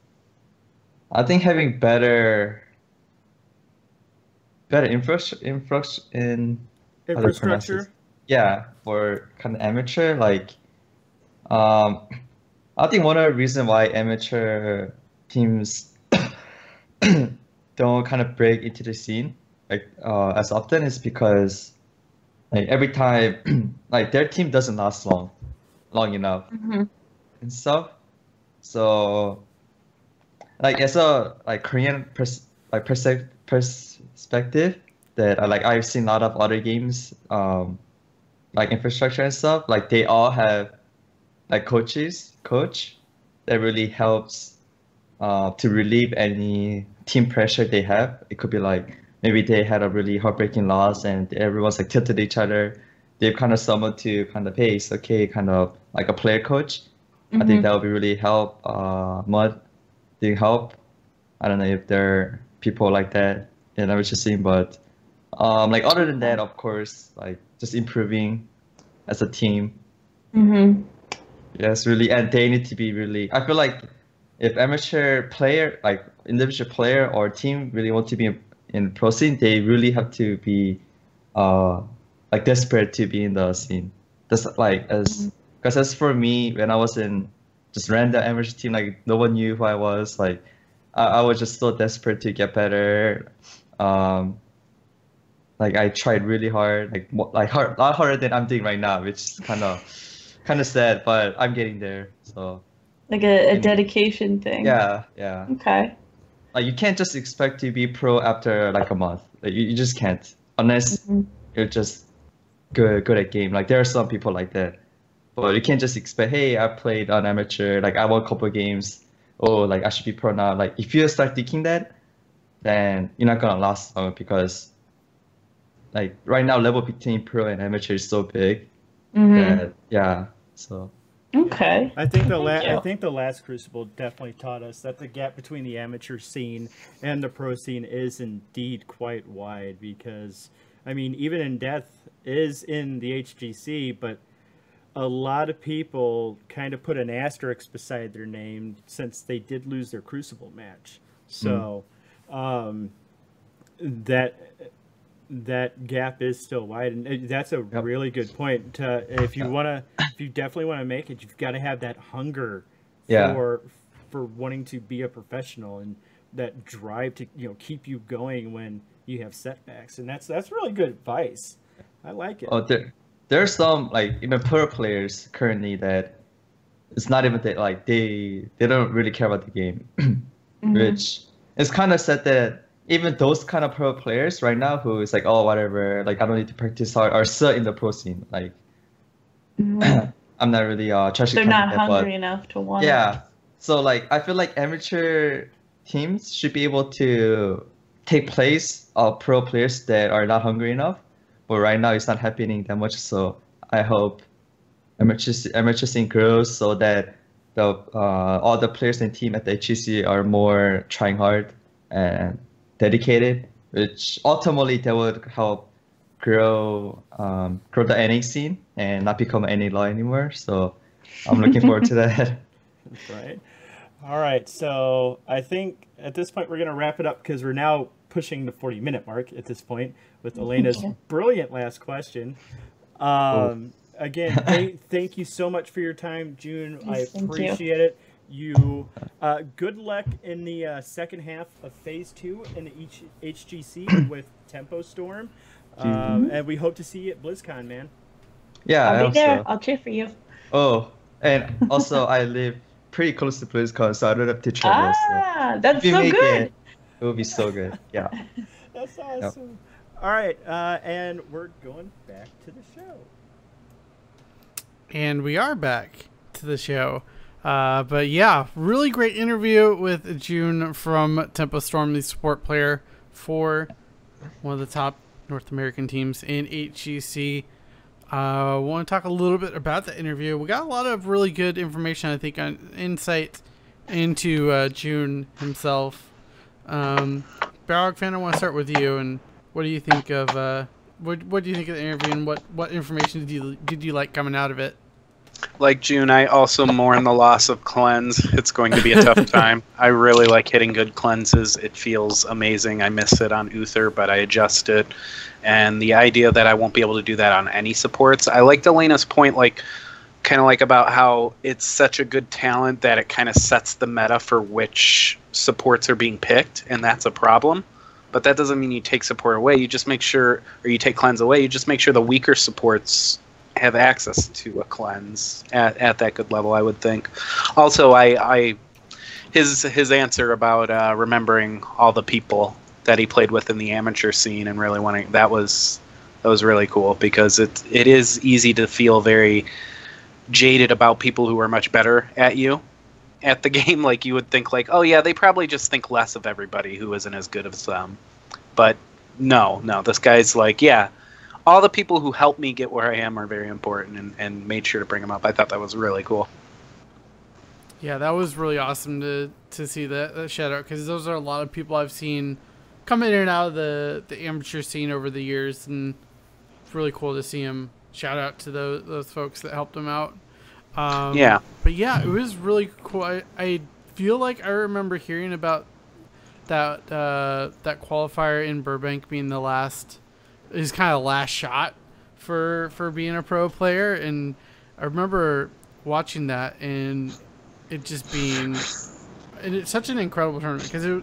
I think having better infrastructure. Yeah, for kind of amateur, like I think one of the reasons why amateur teams don't kind of break into the scene like as often is because like every time like their team doesn't last long enough and stuff. So like as a like Korean perspective that I've seen a lot of other games like infrastructure and stuff, like they all have like coach that really helps to relieve any team pressure they have. It could be like maybe they had a really heartbreaking loss and everyone's like tilted each other. They've kind of someone to kind of, hey, it's okay, kind of like a player coach. I think that would be really help. Mud did help. I don't know if there are people like that in amateur scene, but like other than that, of course, like just improving as a team. Yes, really, and they need to be really. I feel like if amateur player, like individual player or team, really want to be in pro scene, they really have to be, like desperate to be in the scene. That's like because as for me, when I was in just random amateur team, like no one knew who I was. Like I was just so desperate to get better. Like I tried really hard, a lot harder than I'm doing right now, which is kind of sad, but I'm getting there. So like a dedication thing. Yeah. Okay. Like you can't just expect to be pro after like a month. Like, you just can't unless you're just good at game. Like there are some people like that, but you can't just expect, hey, I played on amateur, like I won a couple of games. Oh, like I should be pro now. Like if you start thinking that, then you're not gonna last long because like right now level between pro and amateur is so big that so okay. I think the last Crucible definitely taught us that the gap between the amateur scene and the pro scene is indeed quite wide because I mean even in Death is in the HGC, but a lot of people kind of put an asterisk beside their name since they did lose their Crucible match. So that gap is still wide, and that's a really good point. If you definitely want to make it, you've got to have that hunger for wanting to be a professional and that drive to keep you going when you have setbacks, and that's really good advice. I like it. Oh, there's some like even pro players currently that it's not even that like they don't really care about the game, which is kind of sad that even those kind of pro players right now who is like, oh, whatever, like I don't need to practice hard are still in the pro scene. Like I'm not really trashing. They're not hungry enough to want. Yeah, so like I feel like amateur teams should be able to take place of pro players that are not hungry enough. But right now it's not happening that much. So I hope amateur scene grows so that all the players and team at the HCC are more trying hard and dedicated, which ultimately that would help grow the NA scene and not become an NA law anymore. So I'm looking forward to that. Right. All right. So I think at this point we're going to wrap it up because we're now pushing the 40-minute mark at this point with Elena's brilliant last question. Again, thank you so much for your time, June. I appreciate it. You good luck in the second half of Phase 2 in the HGC with Tempo Storm. And we hope to see you at BlizzCon, man. Yeah, I'll be there. So. I'll cheer for you. Oh, and also I live pretty close to BlizzCon, so I don't have to travel. So That's so good. It will be so good. Yeah. That's awesome. Yep. All right, and we're going back to the show. And we are back to the show. But yeah, really great interview with June from Tempo Storm, the support player for one of the top North American teams in HGC. I want to talk a little bit about the interview. We got a lot of really good information, I think, on insight into June himself. Balrog fan, I want to start with you. And what do you think of what do you think of the interview, and what information did you like coming out of it? Like June, I also mourn the loss of cleanse. It's going to be a tough time. I really like hitting good cleanses. It feels amazing. I miss it on Uther, but I adjust it. And the idea that I won't be able to do that on any supports. I liked Elena's point, kind of about how it's such a good talent that it kind of sets the meta for which supports are being picked, and that's a problem. But that doesn't mean you take support away. You just make sure, or you take cleanse away, you just make sure the weaker supports have access to a cleanse at that good level, I would think. Also, his answer about remembering all the people that he played with in the amateur scene and really wanting, that was really cool, because it is easy to feel very jaded about people who are much better at you at the game. Like, you would think oh yeah, they probably just think less of everybody who isn't as good as them. But no, this guy's yeah, all the people who helped me get where I am are very important, and made sure to bring them up. I thought that was really cool. Yeah, that was really awesome to see that shout out, because those are a lot of people I've seen come in and out of the amateur scene over the years, and it's really cool to see him shout out to those folks that helped him out. Yeah. But yeah, it was really cool. I feel like I remember hearing about that qualifier in Burbank being his kind of last shot for being a pro player, and I remember watching that and it just being, and it's such an incredible tournament, because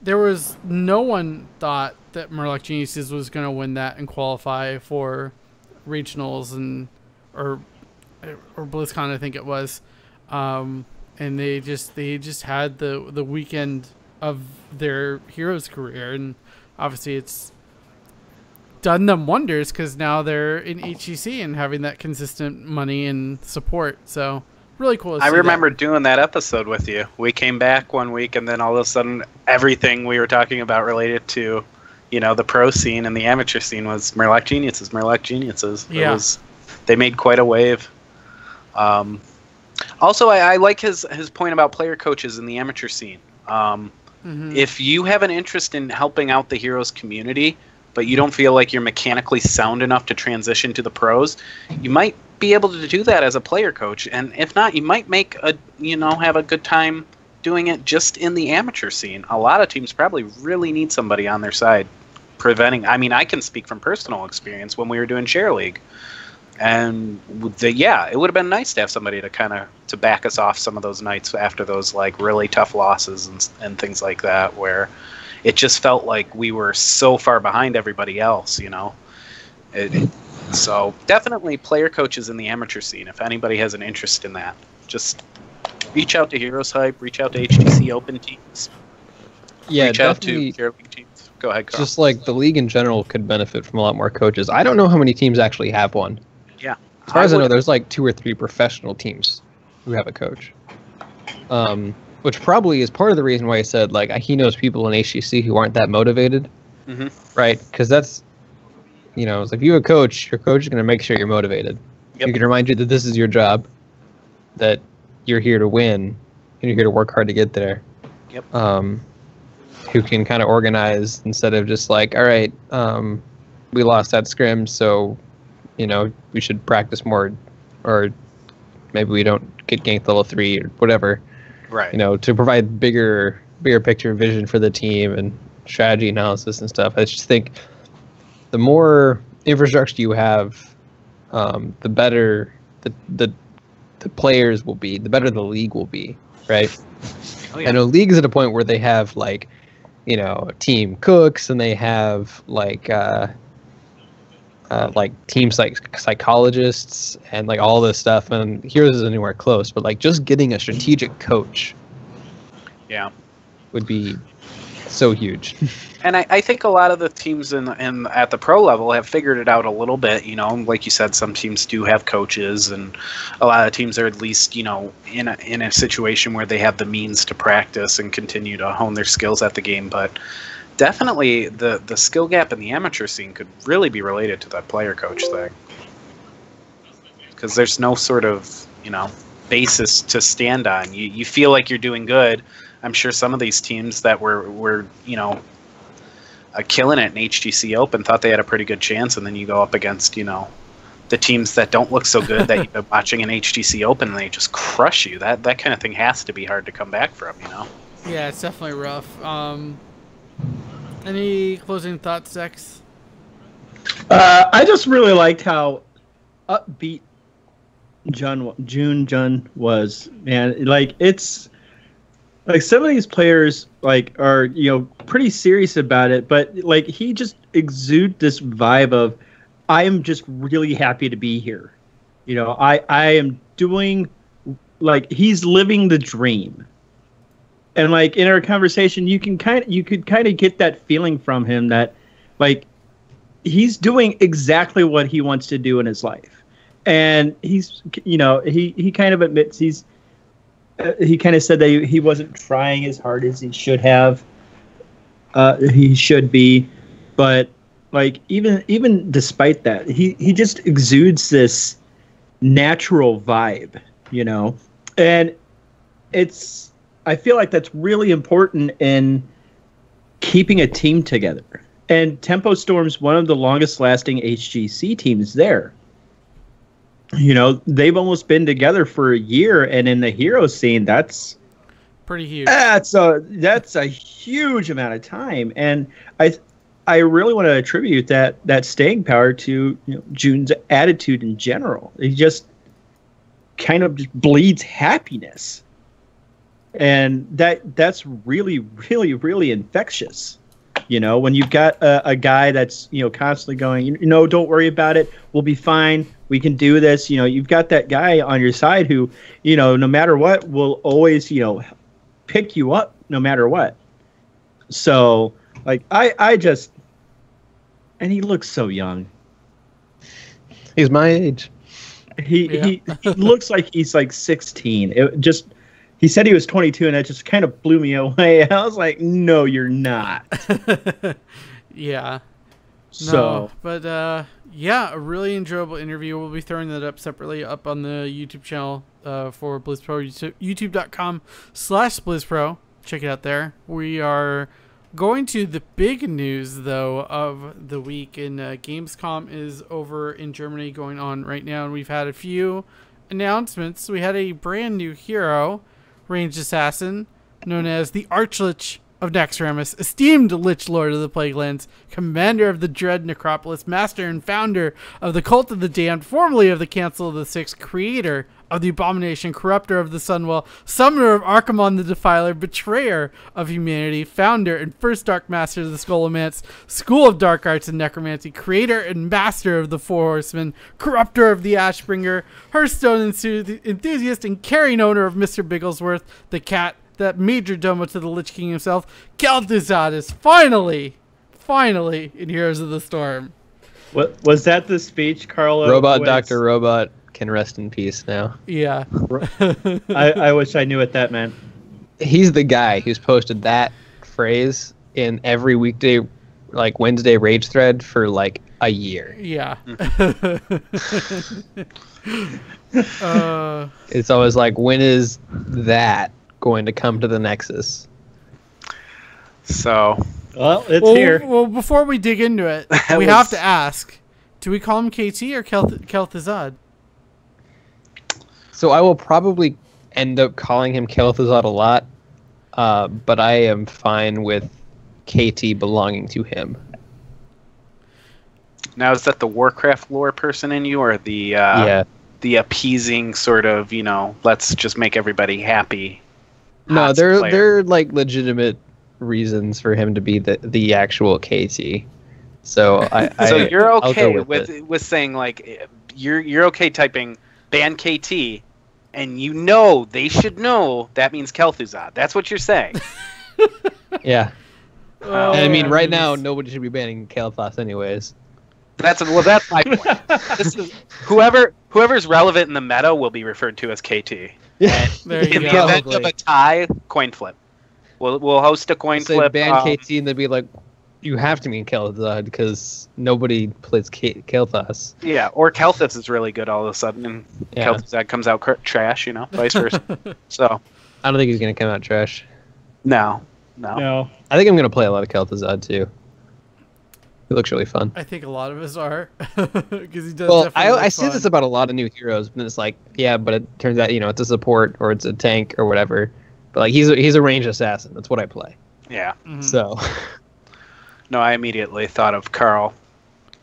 there was no one thought that Murloc Geniuses was going to win that and qualify for regionals or BlizzCon, I think it was, and they just had the weekend of their hero's career, and obviously it's done them wonders, because now they're in HCC and having that consistent money and support. So really cool to see. I remember doing that episode with you. We came back one week, and then all of a sudden everything we were talking about related to, the pro scene and the amateur scene was Murloc Geniuses. Yeah. They made quite a wave. Also, I like his point about player coaches in the amateur scene. If you have an interest in helping out the heroes community, but you don't feel like you're mechanically sound enough to transition to the pros, you might be able to do that as a player coach. And if not, you might have a good time doing it just in the amateur scene. A lot of teams probably really need somebody on their side preventing. I mean, I can speak from personal experience when we were doing Share League. And it would have been nice to have somebody to back us off some of those nights after those really tough losses and things like that, where it just felt like we were so far behind everybody else, So definitely player coaches in the amateur scene. If anybody has an interest in that, just reach out to Heroes Hype, reach out to HTC Open teams. Yeah, reach out to Share League teams. Go ahead, Carl. Just the league in general could benefit from a lot more coaches. I don't know how many teams actually have one. Yeah. As far as I know, there's 2 or 3 professional teams who have a coach. Which probably is part of the reason why he said, he knows people in HCC who aren't that motivated. Mm-hmm. Right? Because that's, it's if you have a coach, your coach is going to make sure you're motivated. Yep. He can remind you that this is your job, that you're here to win, and you're here to work hard to get there. Yep. Who can kind of organize instead of just like, all right, we lost that scrim, so we should practice more, or maybe we don't get ganked level 3 or whatever. Right. To provide bigger picture vision for the team and strategy analysis and stuff. I just think the more infrastructure you have, the better the players will be, the better the league will be, right? Oh, yeah. I know leagues at a point where they have like, team cooks, and they have like team psychologists and like all this stuff, and Heroes isn't anywhere close, but like just getting a strategic coach would be so huge. And I think a lot of the teams at the pro level have figured it out a little bit. Like you said, some teams do have coaches, and a lot of teams are at least, in a situation where they have the means to practice and continue to hone their skills at the game. But definitely the skill gap in the amateur scene could really be related to that player coach thing. Because there's no sort of, basis to stand on. You feel like you're doing good. I'm sure some of these teams that were killing it in HGC Open thought they had a pretty good chance, and then you go up against, the teams that don't look so good that you've been watching in HGC Open, and they just crush you. That kind of thing has to be hard to come back from, Yeah, it's definitely rough. Any closing thoughts, Zex? I just really liked how upbeat Jun was, man. Like, it's like some of these players are pretty serious about it, but like he just exudes this vibe of, I am just really happy to be here. I am doing, like, he's living the dream. And like in our conversation, you could kind of get that feeling from him that like he's doing exactly what he wants to do in his life. And he's, he kind of admits he kind of said that he wasn't trying as hard as he should have. He should be, but like even despite that, he just exudes this natural vibe, and I feel like that's really important in keeping a team together. And Tempo Storm's one of the longest lasting HGC teams there. They've almost been together for a year, and in the hero scene, that's pretty huge. That's a huge amount of time, and I really want to attribute that staying power to Jun's attitude in general. He just kind of just bleeds happiness, and that's really, really, really infectious. When you've got a guy that's constantly going, don't worry about it, we'll be fine, we can do this. You've got that guy on your side who, no matter what, will always pick you up no matter what. So like I just, and he looks so young. He's my age. He looks like he's like 16. He said he was 22, and that just kind of blew me away. I was like, no, you're not. Yeah. So, no, but yeah, a really enjoyable interview. We'll be throwing that up separately up on the YouTube channel for BlizzPro, youtube.com/BlizzPro. Check it out there. We are going to the big news, though, of the week. And Gamescom is over in Germany going on right now, and we've had a few announcements. We had a brand new hero, ranged assassin, known as the Archlich of Naxxramas, esteemed Lich Lord of the Plaguelands, commander of the Dread Necropolis, master and founder of the Cult of the Damned, formerly of the Council of the Six, creator of the Abomination, corrupter of the Sunwell, summoner of Archimon the Defiler, betrayer of humanity, founder and first Dark Master of the Scholomance, School of Dark Arts and Necromancy, creator and master of the Four Horsemen, corrupter of the Ashbringer, Hearthstone enthusiast and caring owner of Mr. Bigglesworth, the cat, that major domo to the Lich King himself, Kel'Thuzad is finally in Heroes of the Storm. What was that? The speech, Carlo? Robot Dr. Robot can rest in peace now. Yeah. I wish I knew what that meant. He's the guy who's posted that phrase in every weekday, like Wednesday rage thread for like a year. Yeah. It's always like, when is that going to come to the Nexus? So, Well, it's here. Well, before we dig into it, we have to ask: do we call him KT or Kel'Thuzad? So I will probably end up calling him Kel'Thuzad a lot, but I am fine with KT belonging to him. now is that the Warcraft lore person in you, or the the appeasing sort of, let's just make everybody happy? No, player? they're like legitimate reasons for him to be the actual KT. So So you're I'll go okay with with saying, like, you're okay typing ban KT, and they should know that means Kel'Thuzad. That's what you're saying. Yeah. Oh, And I mean, right goodness. now, nobody should be banning Kel'Thuzad anyways. That's my point. This is whoever's relevant in the meta will be referred to as KT. Yeah. There you In the go. event of a tie, coin flip. We'll host a coin Say flip. ban KT, and they'd be like, you have to mean Kel'Thuzad because nobody plays Kel'Thuzad. Yeah, or Kel'Thuzad is really good all of a sudden, and Yeah. Kel'Thuzad comes out trash, vice versa. So, I don't think he's gonna come out trash. no. No. I think I'm gonna play a lot of Kel'Thuzad too. He looks really fun. I think a lot of us are, because he does. Well, definitely look I see fun. this about a lot of new heroes, but it's like, yeah, but it turns out it's a support or it's a tank or whatever. But like he's a ranged assassin. That's what I play. Yeah. Mhm. So No, I immediately thought of Carl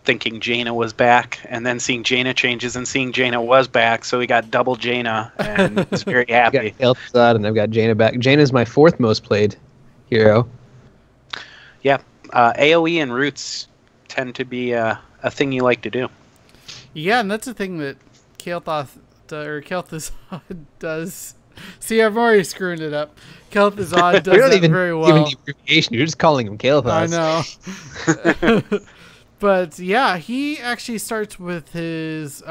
thinking Jaina was back, and then seeing Jaina changes and seeing Jaina was back, so he got double Jaina, and was very I got happy. Kel'Thuzad and I've got Jaina back. Jaina's my 4th most played hero. Yeah, AOE and roots tend to be a thing you like to do. Yeah, and that's the thing that Kel'Thuzad does. See, I'm already screwing it up. Kel'Thuzad We does don't that even very give well. the abbreviation. You're just calling him Kel'Thuzad. I know. But yeah, he actually starts with his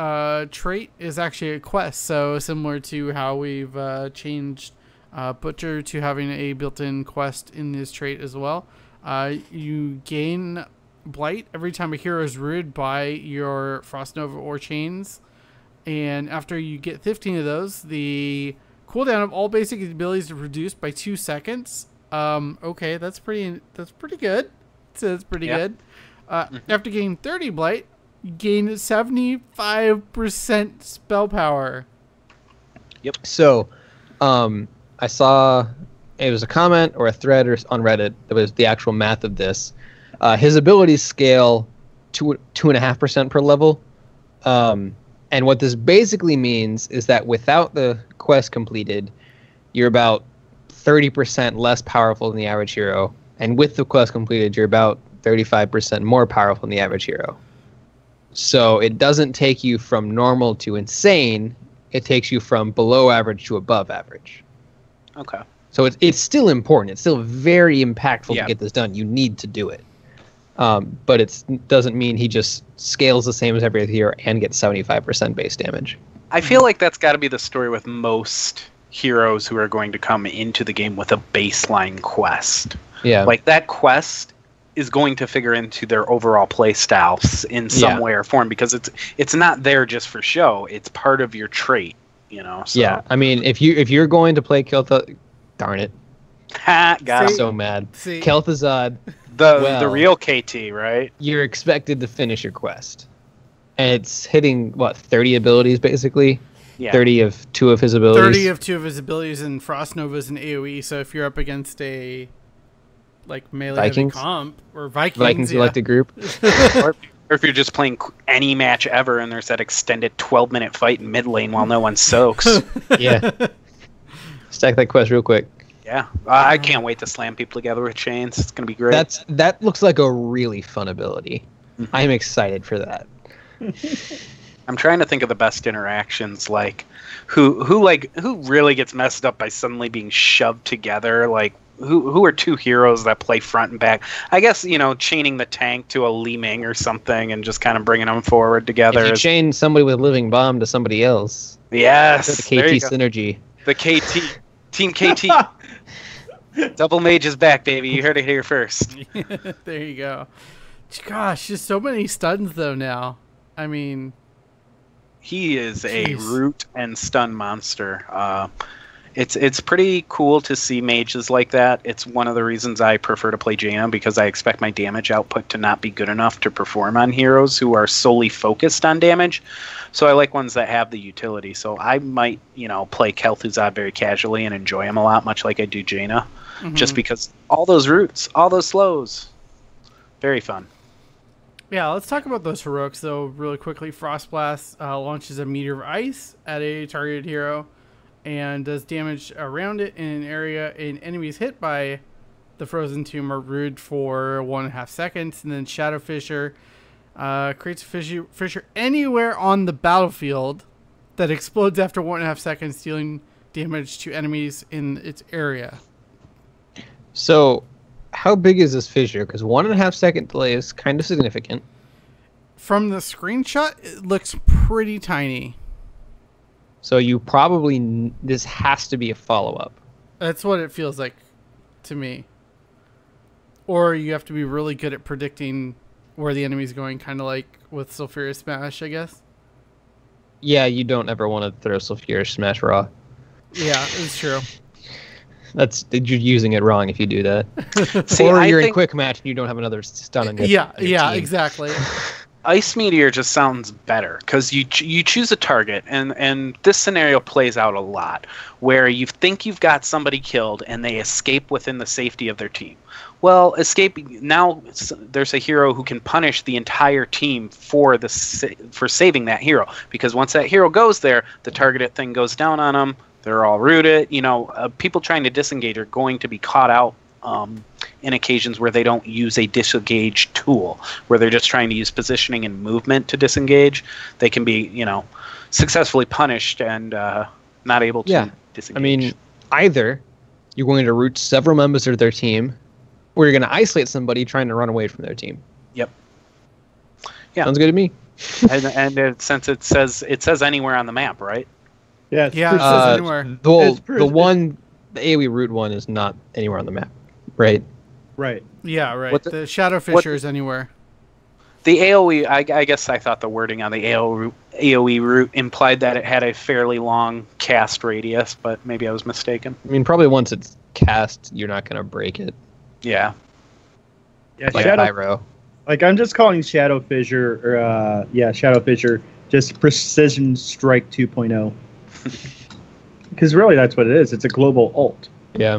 trait is actually a quest. So similar to how we've changed Butcher to having a built-in quest in his trait as well. You gain Blight every time a hero is rooted by your Frost Nova or Chains. And after you get 15 of those, the cooldown of all basic abilities is reduced by 2 seconds. Okay, that's pretty good. So that's pretty good. After gaining 30 Blight, you gain 75% spell power. So, I saw it was a comment or a thread on Reddit that was the actual math of this. His abilities scale 2.5% per level. And what this basically means is that without the quest completed, you're about 30% less powerful than the average hero. And with the quest completed, you're about 35% more powerful than the average hero. So it doesn't take you from normal to insane. It takes you from below average to above average. Okay. So it's still important. It's still very impactful Yeah. to get this done. You need to do it. But it doesn't mean he just scales the same as every other hero and gets 75% base damage. I feel like that's got to be the story with most heroes who are going to come into the game with a baseline quest. Yeah. Like, that quest is going to figure into their overall play styles in some way or form, because it's not there just for show. It's part of your trait, So. Yeah. I mean, if you're going to play Kel'Thuzad, darn it, Ha, got I'm him. so mad. See. Kel'Thuzad, The real KT, right? you're expected to finish your quest, and it's hitting 30 abilities basically. Yeah. 30 of 2 of his abilities. 30 of 2 of his abilities in Frost Novas and AoE. So if you're up against a melee heavy Vikings? comp or Vikings, Vikings yeah. elected group. Or if you're just playing any match ever and there's that extended 12-minute fight in mid lane while no one soaks. Yeah. Stack that quest real quick. Yeah. I can't wait to slam people together with chains. It's going to be great. That looks like a really fun ability. I'm excited for that. I'm trying to think of the best interactions, like who really gets messed up by suddenly being shoved together. Like who are 2 heroes that play front and back? I guess chaining the tank to a Li Ming or something and just kind of bringing them forward together. If you chain somebody with living bomb to somebody else, Yes, the there KT you go. synergy. The KT Team KT. Double Mage is back, baby. You heard it here first. There you go. Gosh, just so many stuns though now. I mean, He is a Jeez. root and stun monster. It's pretty cool to see mages like that. It's one of the reasons I prefer to play Jaina, because I expect my damage output to not be good enough to perform on heroes who are solely focused on damage. So I like ones that have the utility. So I might, play Kel'Thuzad very casually and enjoy him a lot, much like I do Jaina, just because all those roots, all those slows, very fun. Yeah, let's talk about those heroics, though, really quickly. Frost Blast launches a meteor of ice at a targeted hero and does damage around it in an area, and enemies hit by the Frozen Tomb are rooted for 1.5 seconds. And then Shadow Fissure creates a fissure anywhere on the battlefield that explodes after 1.5 seconds, dealing damage to enemies in its area. So, how big is this fissure? Because 1.5 second delay is kind of significant. From the screenshot, it looks pretty tiny. So you probably this has to be a follow-up. That's what it feels like to me. Or you have to be really good at predicting where the enemy's going, kind of like with Sulfurious Smash, I guess. Yeah, you don't ever want to throw Sulfurious Smash raw. Yeah, it's true. You're using it wrong if you do that. See, or you're in think quick match and you don't have another stun on your Yeah, your yeah, team. exactly. Ice Meteor just sounds better because you choose a target, and this scenario plays out a lot where you think you've got somebody killed and they escape within the safety of their team. Well, now there's a hero who can punish the entire team for saving that hero, because once that hero goes there, the targeted thing goes down on them. They're all rooted. People trying to disengage are going to be caught out in occasions where they don't use a disengage tool, where they're just trying to use positioning and movement to disengage. They can be, successfully punished and not able to disengage. I mean, either you're going to root several members of their team, or you're going to isolate somebody trying to run away from their team. Yep. Yeah. Sounds good to me. Since it says anywhere on the map, right? Yeah, Yeah, it says anywhere. It's The AoE root one is not anywhere on the map, right? right. Yeah, right. The Shadow Fissure is anywhere. The AoE, I guess I thought the wording on the AoE route implied that it had a fairly long cast radius, but maybe I was mistaken. I mean, probably once it's cast, you're not going to break it. Yeah. Yeah, Like Shadow. Pyro. Like I'm just calling Shadow Fissure, Shadow Fissure, just Precision Strike 2.0. Because really, that's what it is. It's a global ult. Yeah.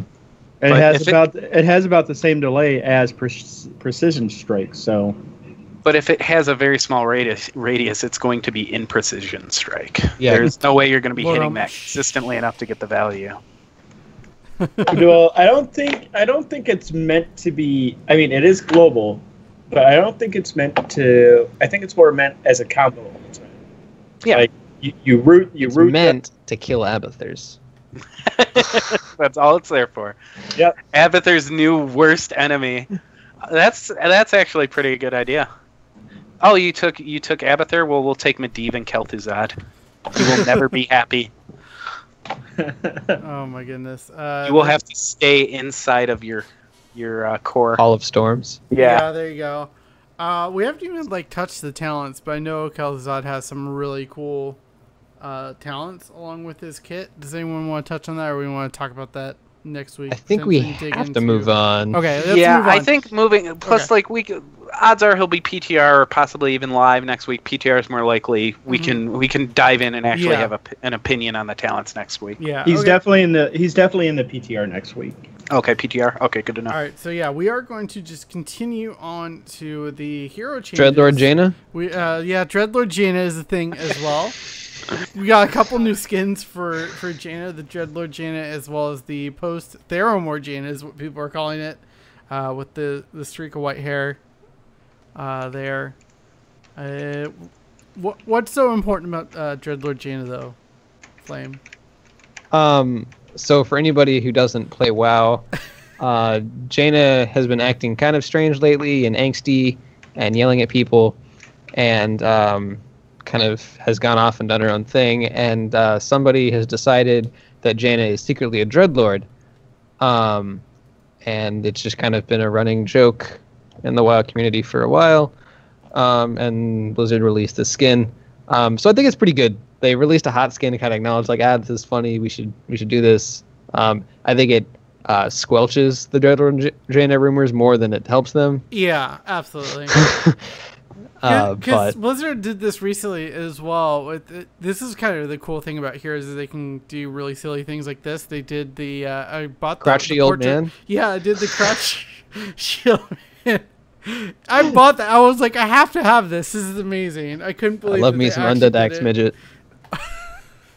And But it has about the same delay as Precision Strike. So. But if it has a very small radius, it's going to be in precision strike. Yeah. There's no way you're going to be Well, hitting that consistently enough to get the value. Well, I don't think it's meant to be. I mean, it is global, but I don't think it's meant to. I think it's more meant as a combo ult. Yeah. Like you root. It's meant to kill Abathurs. That's all it's there for. Yep. Abathur's new worst enemy. That's actually a pretty good idea. Oh, you took Abathur? Well, we'll take Medivh and Kel'Thuzad. He will never be happy. Oh my goodness. You will have to stay inside of your core. Hall of Storms. Yeah, there you go. We haven't even touched the talents, but I know Kel'Thuzad has some really cool talents along with his kit. Does anyone want to touch on that, or we want to talk about that next week? I think we have to move on. Okay, let's Yeah, move on. I think moving. Plus, odds are he'll be PTR or possibly even live next week. PTR is more likely. We can dive in and actually have an opinion on the talents next week. Yeah, He's definitely in the PTR next week. Okay, PTR. Okay, good to know. All right, so yeah, we are going to just continue on to the hero changes. Dreadlord Jaina? Dreadlord Jaina is a thing as well. We got a couple new skins for Jaina, the Dreadlord Jaina, as well as the post Theramore Jaina is what people are calling it, with the streak of white hair there. What's so important about Dreadlord Jaina though, Flame? So for anybody who doesn't play WoW, Jaina has been acting kind of strange lately and angsty and yelling at people, and kind of has gone off and done her own thing. And somebody has decided that Jaina is secretly a Dreadlord, and it's just kind of been a running joke in the WoW community for a while. And Blizzard released the skin. So I think it's pretty good. They released a hot skin to kind of acknowledge, like, this is funny. We should do this. I think it squelches the Dreadlord Jaina rumors more than it helps them. Yeah, absolutely. But Because Blizzard did this recently as well. This is kind of the cool thing about Heroes is they can do really silly things like this. They did the I bought the crotchety old man. Yeah, I did the crotch shield man. I bought that. I was like, I have to have this. This is amazing. I couldn't believe. I love me some Undead Axe Midget.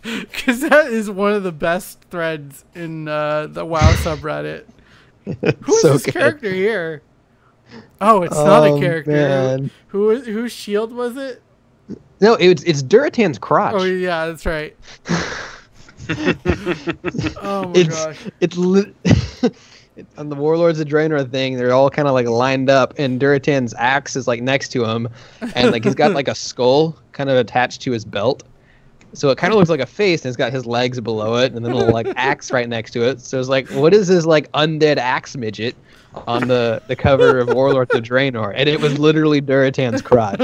Because that is one of the best threads in the WoW subreddit. Who's so this good. character here? Oh, it's not a character. Man. Whose shield was it? No, it's Duratan's crotch. Oh yeah, that's right. Oh my gosh. It's on the Warlords of Draenor thing. They're all kind of like lined up, and Duratan's axe is like next to him, and like he's got like a skull kind of attached to his belt. So it kind of looks like a face, and it's got his legs below it, and then a little like axe right next to it. So it's like, what is this like undead axe midget on the cover of Warlords of Draenor? And it was literally Duratan's crotch.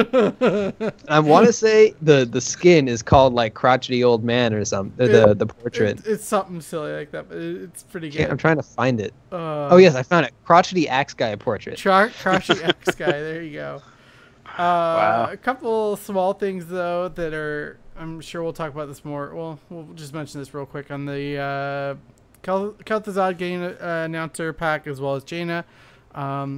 I want to say the skin is called like crotchety old man or something. The portrait. It's something silly like that, but it's pretty good. I'm trying to find it. Oh yes, I found it. Crotchety axe guy portrait. Crotchety X guy. There you go. Wow. A couple small things though that are. I'm sure we'll talk about this more. Well, we'll just mention this real quick on the Kel'Thuzad game announcer pack as well as Jaina.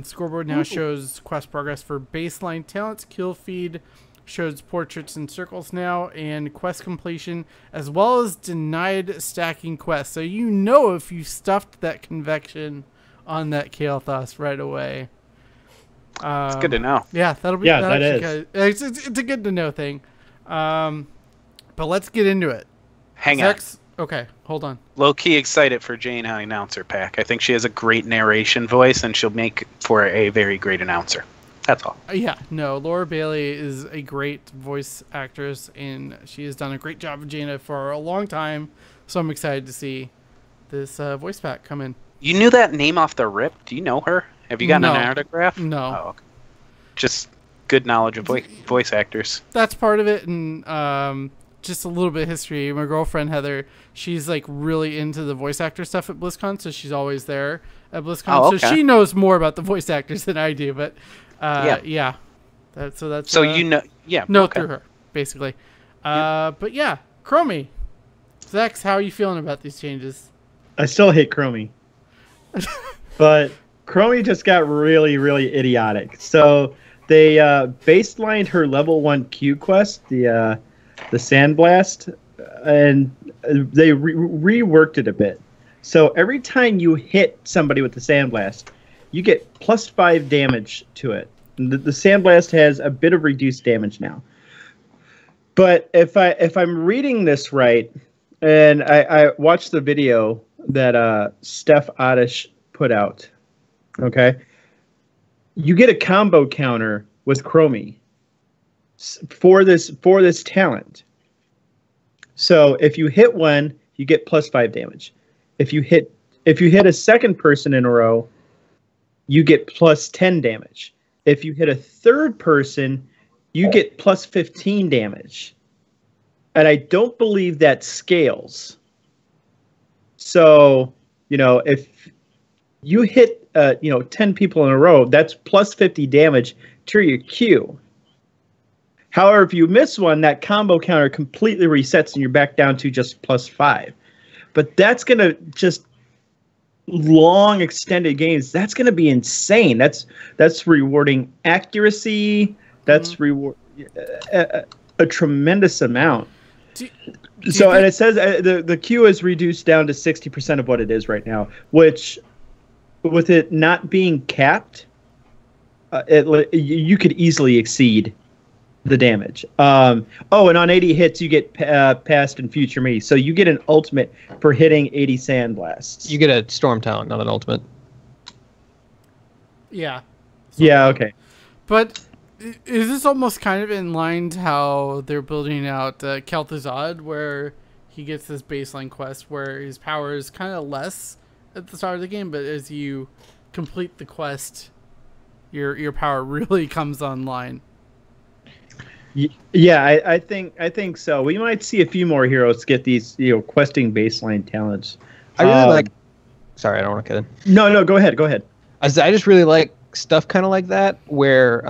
Scoreboard now shows quest progress for baseline talents. Kill feed shows portraits and circles now, and quest completion as well as denied stacking quests. So you know if you stuffed that convection on that Kel'Thuz right away. It's good to know. Yeah, that'll be. Yeah, that is. It's a good to know thing. But let's get into it. Hang on. Okay, hold on. Low-key excited for Jaina announcer pack. I think she has a great narration voice, and she'll make for a very great announcer. That's all. Yeah, no, Laura Bailey is a great voice actress, and she has done a great job of Jaina for a long time. So I'm excited to see this voice pack come in. You knew that name off the rip? Do you know her? Have you gotten No. an autograph? No. Oh, okay. Just good knowledge of voice actors. That's part of it, and just a little bit of history. My girlfriend Heather, she's like really into the voice actor stuff at BlizzCon, so she's always there at BlizzCon. Oh, okay. So she knows more about the voice actors than I do. But yeah. That's So you know, yeah, know okay. through her basically. But yeah, Chromie, Zex, how are you feeling about these changes? I still hate Chromie. But Chromie just got really, really idiotic. So they baselined her level 1 Q quest, the Sandblast, and they reworked it a bit. So every time you hit somebody with the Sandblast, you get +5 damage to it. The Sandblast has a bit of reduced damage now. But if I'm reading this right, and I watched the video that Steph Oddish put out, okay, you get a combo counter with Chromie for this talent. So if you hit one, you get +5 damage. If you hit a second person in a row, you get +10 damage. If you hit a third person, you get +15 damage. And I don't believe that scales. So, if you hit 10 people in a row, that's +50 damage to your Q. However, if you miss one, that combo counter completely resets and you're back down to just +5. But that's going to just long extended games. That's going to be insane. That's rewarding accuracy. That's reward a tremendous amount. And it says the Q is reduced down to 60% of what it is right now, which with it not being capped, you could easily exceed the damage. And on 80 hits, you get past and future me. So you get an ultimate for hitting 80 Sandblasts. You get a Storm Talent, not an ultimate. Yeah. Yeah, okay. But is this almost kind of in line to how they're building out Kel'Thuzad, where he gets this baseline quest where his power is kind of less at the start of the game, but as you complete the quest, your power really comes online? Yeah, I think so. We might see a few more heroes get these, questing baseline talents. I really like. Sorry, I don't want to cut in. No, go ahead. I just really like stuff kind of like that, where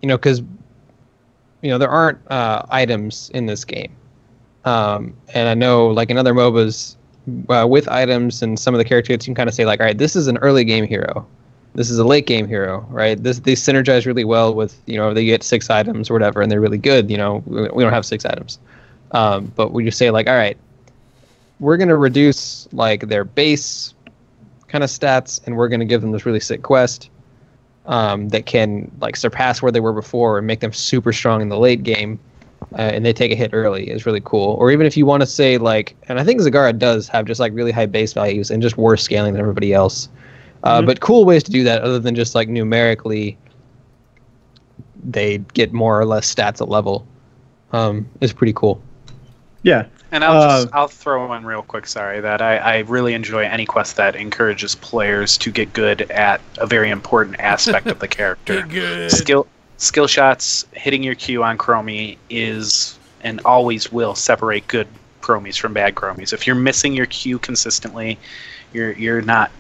because there aren't items in this game, and I know like in other MOBAs with items and some of the characters, you can kind of say like, all right, this is an early game hero. This is a late game hero, right? They synergize really well with, they get 6 items or whatever, and they're really good. We don't have 6 items. But we just say like, all right, we're going to reduce like their base kind of stats, and we're going to give them this really sick quest that can like surpass where they were before and make them super strong in the late game. And they take a hit early is really cool. Or even if you want to say like, and I think Zagara does have just like really high base values and just worse scaling than everybody else. But cool ways to do that other than just like numerically they get more or less stats at level is pretty cool. Yeah. And I'll throw in real quick, sorry, that I really enjoy any quest that encourages players to get good at a very important aspect of the character. Get good. Skill shots, hitting your Q on Chromie is and always will separate good Chromies from bad Chromies. If you're missing your Q consistently, you're not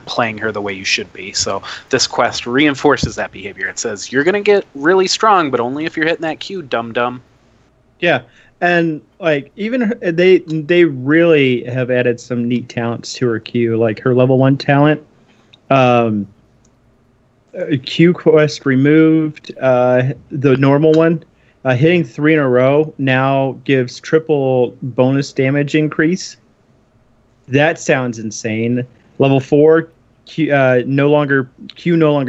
playing her the way you should be. So this quest reinforces that behavior. It says you're gonna get really strong, but only if you're hitting that Q, dum. Yeah, and like even they really have added some neat talents to her Q, like her level 1 talent. Q quest removed. The normal one, hitting 3 in a row now gives triple bonus damage increase. That sounds insane. Level 4, Q no longer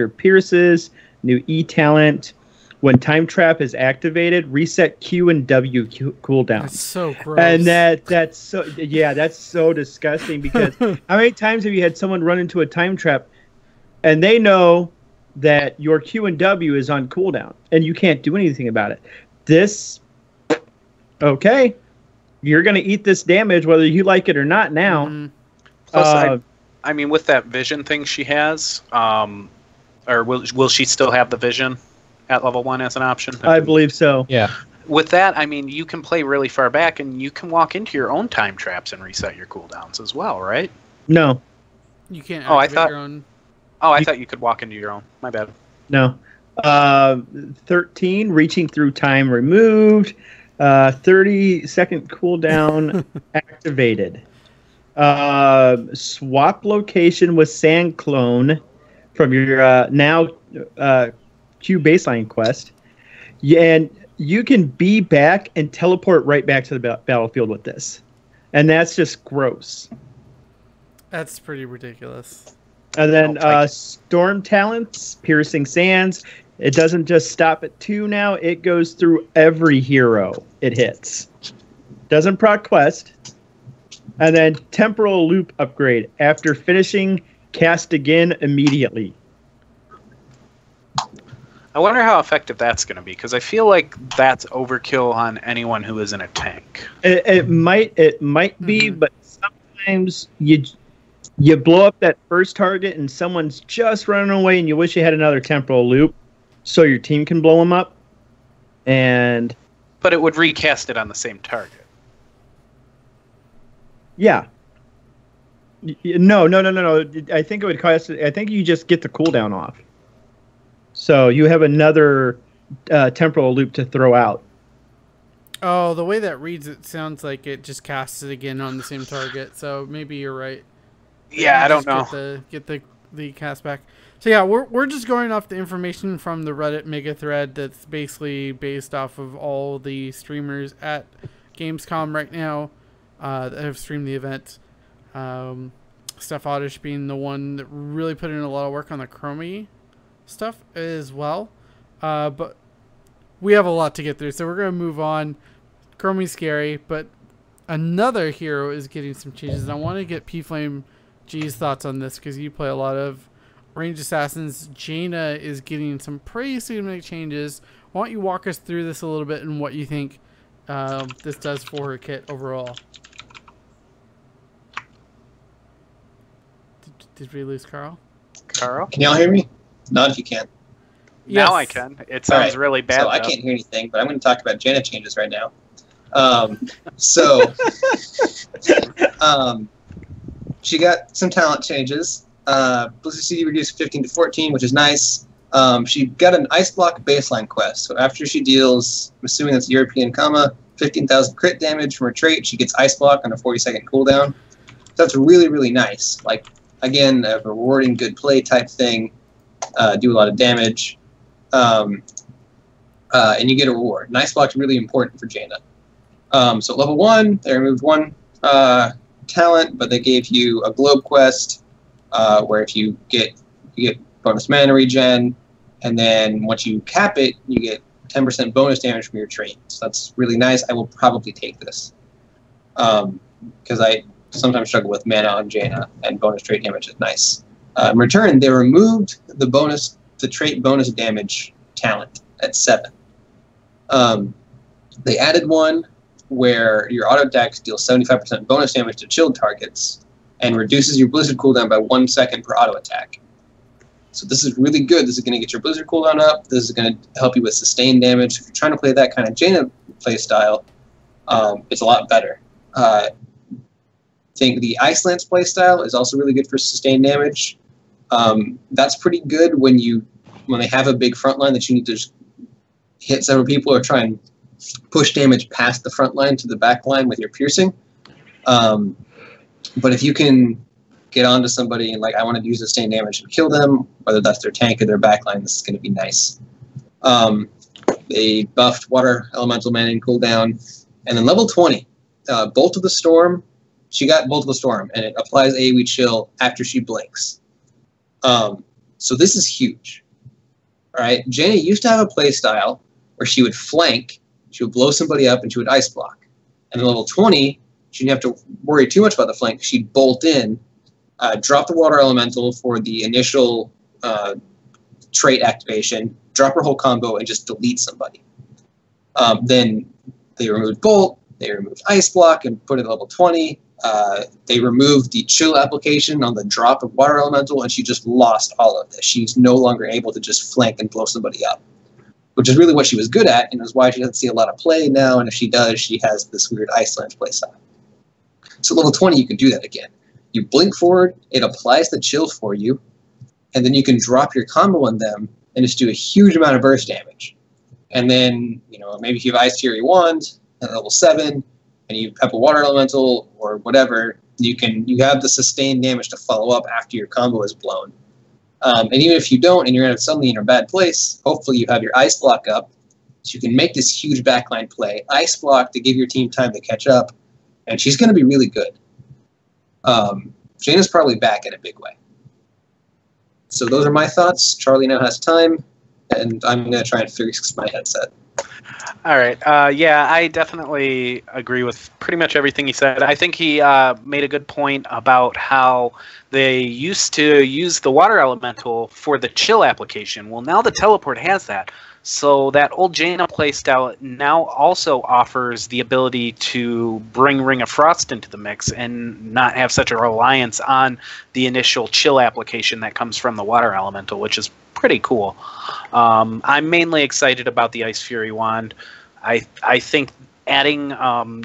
pierces. New E talent. When time trap is activated, reset Q and W cooldown. That's so gross. And that's so disgusting, because how many times have you had someone run into a time trap and they know that your Q and W is on cooldown and you can't do anything about it? Okay, you're going to eat this damage whether you like it or not now. Mm-hmm. Plus, I mean, with that vision thing she has, or will she still have the vision at level 1 as an option? I believe so. Yeah. With that, I mean, you can play really far back and you can walk into your own time traps and reset your cooldowns as well, right? No. You can't Oh, activate your own. Oh, I thought you could walk into your own. My bad. No. 13, reaching through time removed. 30-second cooldown activated. Swap location with Sand Clone from your now Q baseline quest. And you can be back and teleport right back to the battlefield with this. And that's just gross. That's pretty ridiculous. And then Storm talents, Piercing Sands. It doesn't just stop at 2 now. It goes through every hero it hits. Doesn't proc quest. And then Temporal Loop upgrade. After finishing, cast again immediately. I wonder how effective that's going to be, because I feel like that's overkill on anyone who isn't a tank. It might be, but sometimes you blow up that first target and someone's just running away and you wish you had another Temporal Loop so your team can blow them up. But it would recast it on the same target. Yeah. No. I think it would cost. I think you just get the cooldown off. So you have another temporal loop to throw out. Oh, the way that reads it sounds like it just casts it again on the same target. So maybe you're right. Yeah, I don't know. Get the cast back. So yeah, we're just going off the information from the Reddit mega thread that's basically based off of all the streamers at Gamescom right now that have streamed the event. Steph Oddish being the one that really put in a lot of work on the Chromie stuff as well. But we have a lot to get through, so we're going to move on. Chromie's scary, but another hero is getting some changes. And I want to get P-Flame G's thoughts on this, because you play a lot of Range Assassins. Jaina is getting some pretty significant changes. Why don't you walk us through this a little bit and what you think this does for her kit overall? Did we lose Carl? Carl? Can y'all hear me? Not if you can. Now I can. It sounds really bad. So I can't hear anything, but I'm going to talk about Jaina changes right now. So she got some talent changes. Blizzard CD reduced 15 to 14, which is nice. She got an Ice Block baseline quest. So after she deals, I'm assuming that's European comma, 15,000 crit damage from her trait, she gets Ice Block on a 40-second cooldown. So that's really, really nice. Like, again, a rewarding good play type thing. Do a lot of damage. And you get a reward. And Ice Block's really important for Jaina. So level 1, they removed 1 talent, but they gave you a globe quest where if you get bonus mana regen, and then once you cap it, you get 10% bonus damage from your trait. So that's really nice. I will probably take this because I sometimes struggle with mana on Jaina, and bonus trait damage is nice. In return, they removed the trait bonus damage talent at 7. They added one where your auto attacks deal 75% bonus damage to chilled targets and reduces your blizzard cooldown by 1 second per auto attack. So this is really good. This is going to get your blizzard cooldown up. This is going to help you with sustained damage. If you're trying to play that kind of Jaina play style, it's a lot better. I think the Ice Lance play style is also really good for sustained damage. That's pretty good when they have a big front line that you need to just hit several people or try and push damage past the front line to the back line with your piercing. But if you can get onto somebody and, like, I want to use sustained damage and kill them, whether that's their tank or their back line, this is going to be nice. They buffed Water Elemental mana and cooldown. And then level 20, Bolt of the Storm. She got Bolt of the Storm, and it applies AoE chill after she blinks. So this is huge. All right, Jaina used to have a play style where she would flank, she would blow somebody up, and she would ice block. And then level 20, she didn't have to worry too much about the flank. She'd bolt in, drop the Water Elemental for the initial trait activation, drop her whole combo, and just delete somebody. Then they removed Bolt, they removed Ice Block, and put it at level 20. They removed the chill application on the drop of Water Elemental, and she just lost all of this. She's no longer able to just flank and blow somebody up, which is really what she was good at, and is why she doesn't see a lot of play now, and if she does, she has this weird Ice Lance playstyle. So level 20, you can do that again. You blink forward, it applies the chill for you, and then you can drop your combo on them and just do a huge amount of burst damage. And then, maybe if you have Ice Fury Wand at level 7, and you have a Water Elemental or whatever, you have the sustained damage to follow up after your combo is blown. And even if you don't, and you're suddenly in a bad place, hopefully you have your Ice Block up, so you can make this huge backline play, Ice Block to give your team time to catch up, and she's going to be really good. Jaina's probably back in a big way. So those are my thoughts. Charlie now has time, and I'm going to try and fix my headset. All right. Yeah, I definitely agree with pretty much everything he said. I think he made a good point about how they used to use the Water Elemental for the chill application. Well, now the teleport has that. So that old Jaina playstyle now also offers the ability to bring Ring of Frost into the mix and not have such a reliance on the initial chill application that comes from the Water Elemental, which is pretty cool. I'm mainly excited about the Ice Fury Wand. I think adding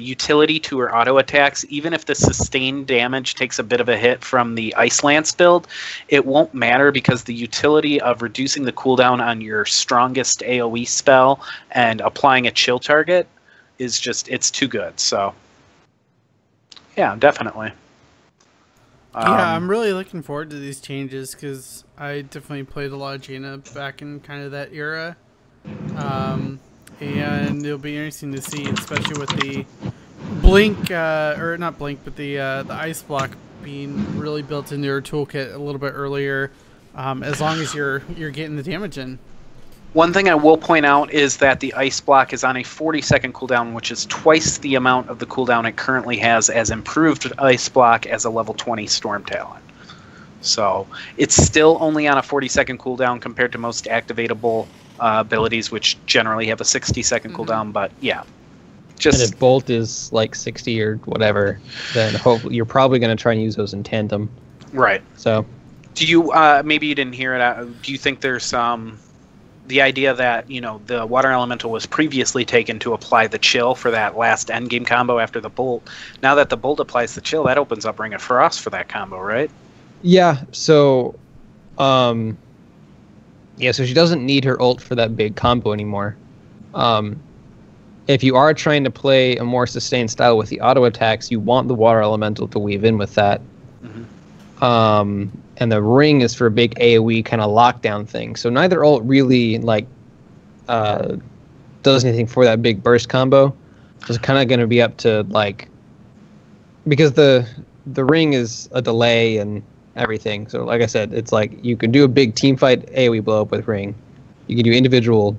utility to her auto attacks, even if the sustained damage takes a bit of a hit from the Ice Lance build, it won't matter because the utility of reducing the cooldown on your strongest AoE spell and applying a chill target is just, it's too good. So, yeah, definitely. Yeah, I'm really looking forward to these changes because I definitely played a lot of Jaina back in kind of that era. And it'll be interesting to see, especially with the blink, or not blink, but the Ice Block being really built into your toolkit a little bit earlier, as long as you're getting the damage in. One thing I will point out is that the Ice Block is on a 40-second cooldown, which is twice the amount of the cooldown it currently has as improved Ice Block as a level 20 Storm talent. So it's still only on a 40-second cooldown compared to most activatable abilities, which generally have a 60-second cooldown. But yeah, and if Bolt is like 60 or whatever, then hopefully you're probably going to try and use those in tandem. Right. So do you maybe you didn't hear it? Do you think there's the idea that, you know, the water elemental was previously taken to apply the chill for that last endgame combo after the bolt. Now that the bolt applies the chill, that opens up Ring of Frost for that combo, right? Yeah, so so she doesn't need her ult for that big combo anymore. If you are trying to play a more sustained style with the auto attacks, you want the water elemental to weave in with that. And the ring is for a big AoE kind of lockdown thing. So neither ult really does anything for that big burst combo. It's kind of going to be up to because the ring is a delay and everything. So like I said, it's like you can do a big team fight AoE blow up with ring. You can do individual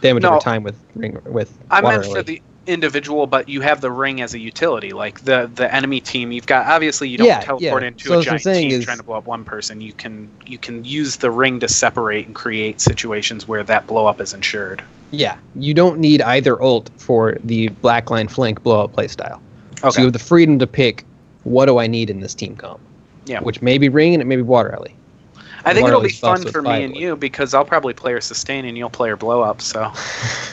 damage over time with ring with. I meant for the individual, but you have the ring as a utility. Like the enemy team, you've got, obviously you don't teleport into a giant team trying to blow up one person. You can use the ring to separate and create situations where that blow up is ensured. Yeah, you don't need either ult for the black line flank blow up playstyle. Okay. So you have the freedom to pick, what do I need in this team comp? Yeah, which may be ring and it may be water alley. I think it'll be fun for me and you, because I'll probably play her sustain and you'll play her blow up, so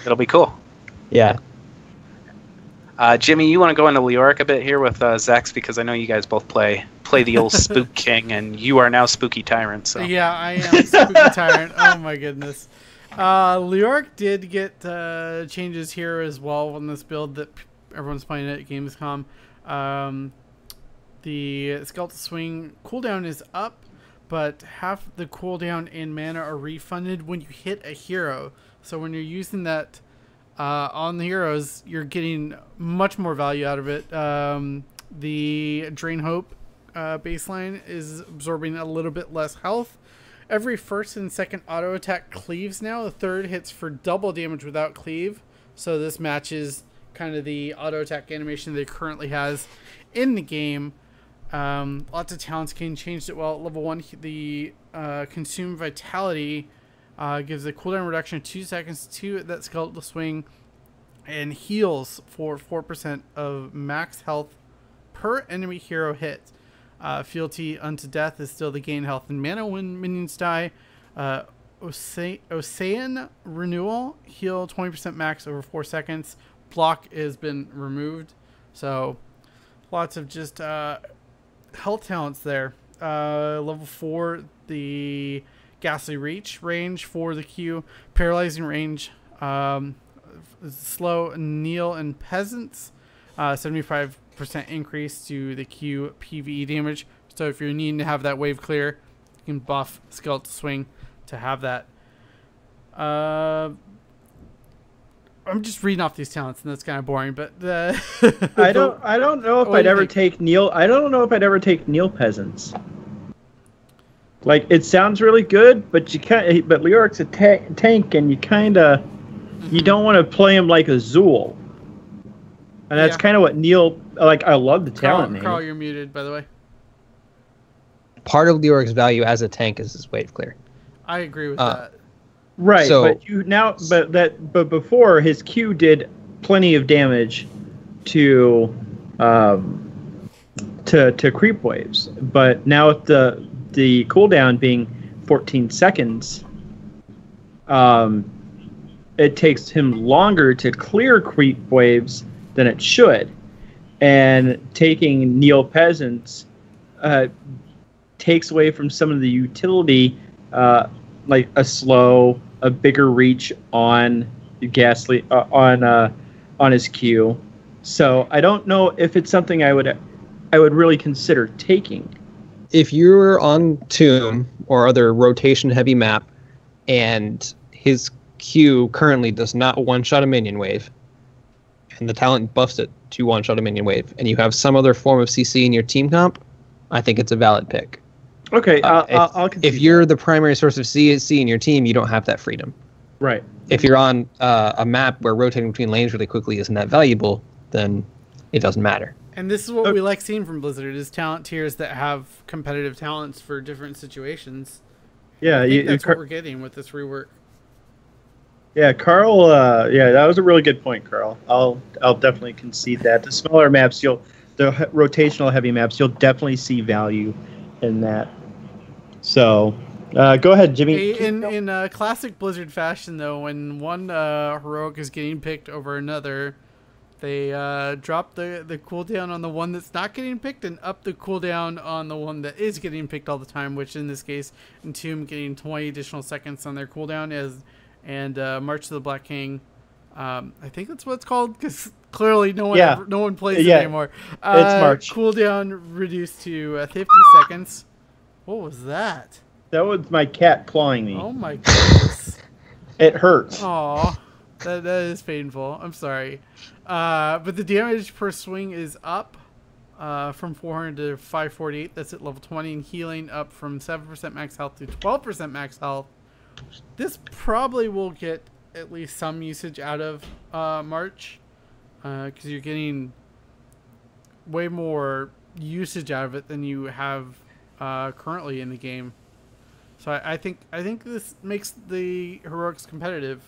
it'll be cool. Yeah. Jimmy, you want to go into Leoric a bit here with Zex, because I know you guys both play the old Spook King, and you are now Spooky Tyrant. So yeah, I am Spooky Tyrant. Oh my goodness. Leoric did get changes here as well on this build that everyone's playing at Gamescom. The Skeletal Swing cooldown is up, but half the cooldown and mana are refunded when you hit a hero. So when you're using that on the heroes, you're getting much more value out of it. The Drain Hope baseline is absorbing a little bit less health. Every first and second auto attack cleaves now. The third hits for double damage without cleave. So this matches kind of the auto attack animation that it currently has in the game. Lots of talents can change it well. At level 1, the Consume Vitality gives a cooldown reduction of 2 seconds to that Skeletal Swing and heals for 4% of max health per enemy hero hit. Fealty unto Death is still the gain health and mana when minions die. Ocean Renewal, heal 20% max over 4 seconds. Block has been removed. So lots of just health talents there. Level 4, the Ghastly Reach range for the Q. Paralyzing range, slow, kneel, and peasants. 75% increase to the Q PvE damage. So if you're needing to have that wave clear, you can buff Skeletal Swing to have that. I'm just reading off these talents, and that's kind of boring. But I don't know if I'd ever take Kneel. I don't know if I'd ever take Kneel Peasants. Like, it sounds really good, but you can't. But Leoric's a tank, and you kind of you don't want to play him like a Zool. And that's kind of what Neil, like, I love the talent name. Carl, you're muted, by the way. Part of Leoric's value as a tank is his wave clear. I agree with that. Right, so, but before, his Q did plenty of damage to creep waves. But now with the cooldown being 14 seconds, it takes him longer to clear creep waves than it should, and taking Kneel Peasants takes away from some of the utility, like a bigger reach on Ghastly on his Q. So I don't know if it's something I would really consider taking. If you're on Tomb or other rotation heavy map, and his Q currently does not one-shot a minion wave, and the talent buffs it to one-shot a minion wave, and you have some other form of CC in your team comp, I think it's a valid pick. Okay, I'll if you're the primary source of CC in your team, you don't have that freedom. Right. If you're on a map where rotating between lanes really quickly isn't that valuable, then it doesn't matter. And this is what we like seeing from Blizzard, is talent tiers that have competitive talents for different situations. Yeah, that's what we're getting with this rework. Yeah, Carl. That was a really good point, Carl. I'll definitely concede that. The smaller maps, the rotational heavy maps, you'll definitely see value in that. So, Go ahead, Jimmy. Hey, in classic Blizzard fashion, though, when one heroic is getting picked over another, they drop the cooldown on the one that's not getting picked and up the cooldown on the one that is getting picked all the time, which in this case, Entomb getting 20 additional seconds on their cooldown and March of the Black King. I think that's what it's called, because clearly no one plays it anymore. It's March. Cooldown reduced to 50 seconds. What was that? That was my cat clawing me. Oh my goodness. It hurts. Aw, that is painful. I'm sorry. But the damage per swing is up from 400 to 548. That's at level 20. And healing up from 7% max health to 12% max health. This probably will get at least some usage out of March, because you're getting way more usage out of it than you have currently in the game. So I think this makes the heroics competitive.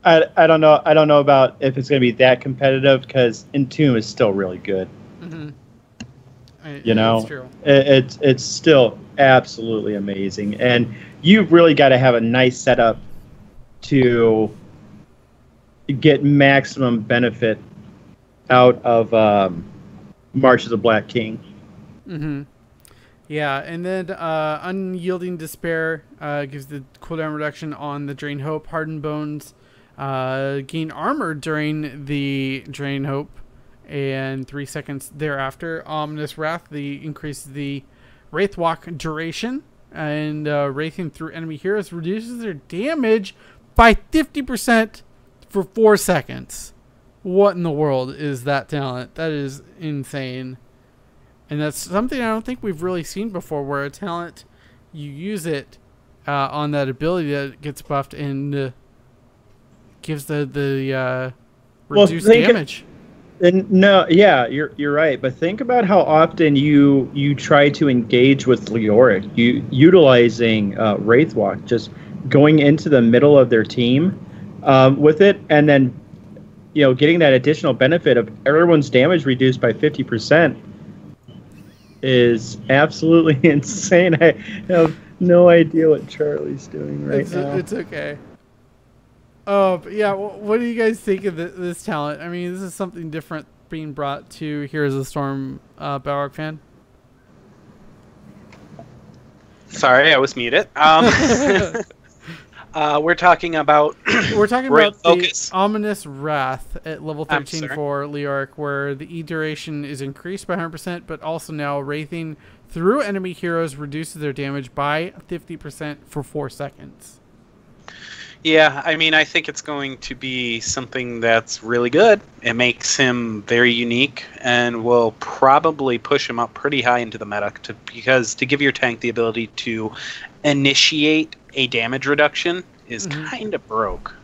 I don't know about if it's going to be that competitive, because Entomb is still really good. Mm-hmm. It's true. It's still absolutely amazing, and you've really got to have a nice setup to get maximum benefit out of March of the Black King. Mm-hmm. Yeah, and then Unyielding Despair gives the cooldown reduction on the Drain Hope. Hardened Bones gain armor during the Drain Hope, and 3 seconds thereafter. Ominous Wrath increases the Wraith Walk duration, and wraithing through enemy heroes reduces their damage by 50% for 4 seconds. What in the world is that talent? That is insane. And that's something I don't think we've really seen before, where a talent, you use it on that ability that gets buffed and gives the reduced damage. You're right. But think about how often you try to engage with Leroic, utilizing Wraithwalk, just going into the middle of their team with it, and then getting that additional benefit of everyone's damage reduced by 50%. Is absolutely insane. I have no idea what Charlie's doing right now. It's okay. But yeah, what do you guys think of this talent? I mean, this is something different being brought to Heroes of the Storm. Balrog fan? Sorry, I was muted. We're talking about the Ominous Wrath at level 13 for Leroic, where the E duration is increased by 100%, but also now wraithing through enemy heroes reduces their damage by 50% for 4 seconds. Yeah, I mean, I think it's going to be something that's really good. It makes him very unique and will probably push him up pretty high into the meta, because to give your tank the ability to initiate a damage reduction is kind of broke.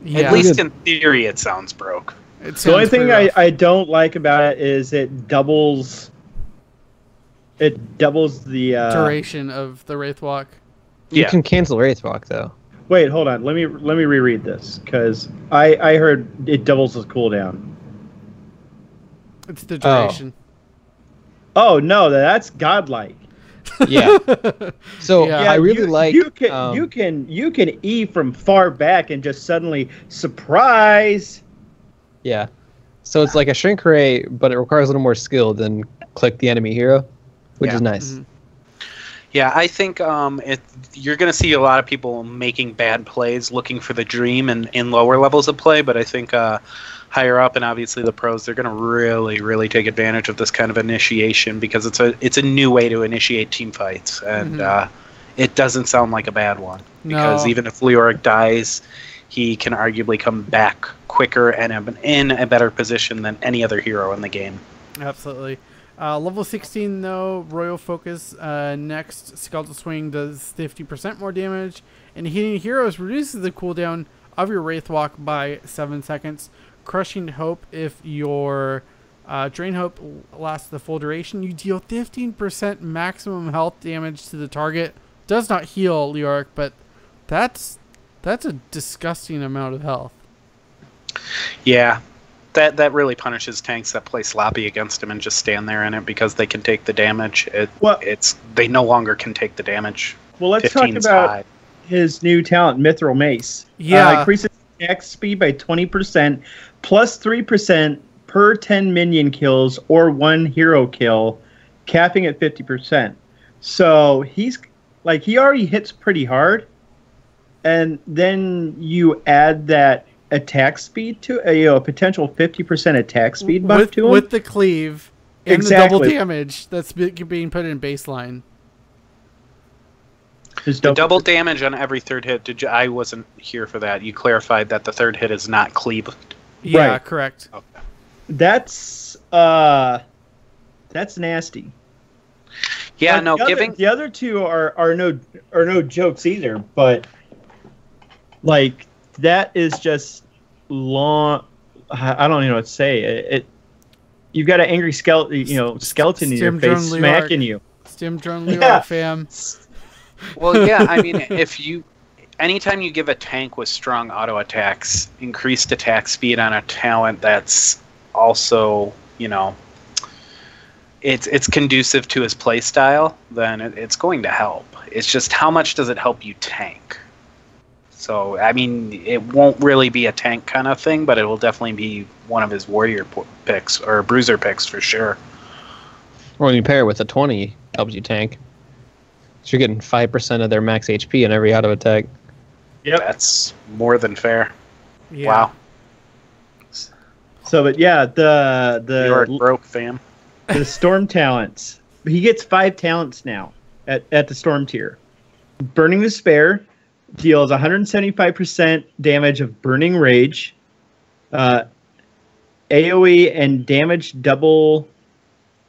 Yeah. At least in theory, it sounds broke. The only thing I don't like about it is it doubles the duration of the Wraithwalk. You can cancel Wraithwalk though. Wait, hold on. Let me reread this, because I heard it doubles the cooldown. It's the duration. Oh no, that's godlike. Yeah. So I really like you can E from far back and just suddenly surprise. Yeah. So it's like a shrink ray, but it requires a little more skill than click the enemy hero, which is nice. Mm-hmm. Yeah, I think you're going to see a lot of people making bad plays, looking for the dream in lower levels of play, but I think higher up, and obviously the pros, they're going to really, really take advantage of this kind of initiation, because it's a new way to initiate team fights, and it doesn't sound like a bad one, because even if Leoric dies, he can arguably come back quicker and in a better position than any other hero in the game. Absolutely. Level 16, though, Royal Focus. Next, Skeletal Swing does 50% more damage, and Healing Heroes reduces the cooldown of your Wraithwalk by 7 seconds. Crushing Hope, if your Drain Hope lasts the full duration, you deal 15% maximum health damage to the target. Does not heal Leoric, but that's a disgusting amount of health. Yeah. That really punishes tanks that play sloppy against him and just stand there in it because they can take the damage. They no longer can take the damage. Well, let's talk about his new talent, Mithril Mace. Yeah. Increases attack speed by 20%, plus 3% per 10 minion kills or 1 hero kill, capping at 50%. So he already hits pretty hard, and then you add that attack speed to a potential 50% attack speed buff to him with the cleave and the double damage that's being put in baseline. The double damage on every third hit. I wasn't here for that. You clarified that the third hit is not cleaved. Yeah, right. Correct. Okay. That's nasty. Yeah, the other two are no jokes either, but like that is just long. I don't even know what to say. You've got an angry skeleton in your face smacking you. Stim drone Leroic fam. Well, yeah, I mean, anytime you give a tank with strong auto attacks increased attack speed on a talent that's also, it's conducive to his play style, then it's going to help. It's just how much does it help you tank? So, I mean, it won't really be a tank kind of thing, but it will definitely be one of his warrior picks or bruiser picks for sure. Or when you pair it with a 20, helps you tank. So you're getting 5% of their max HP in every auto attack. Yep. That's more than fair. Yeah. Wow. So, but yeah, the York broke, fam. The storm talents. He gets 5 talents now at the storm tier. Burning Despair deals 175% damage of Burning Rage. AoE and damage double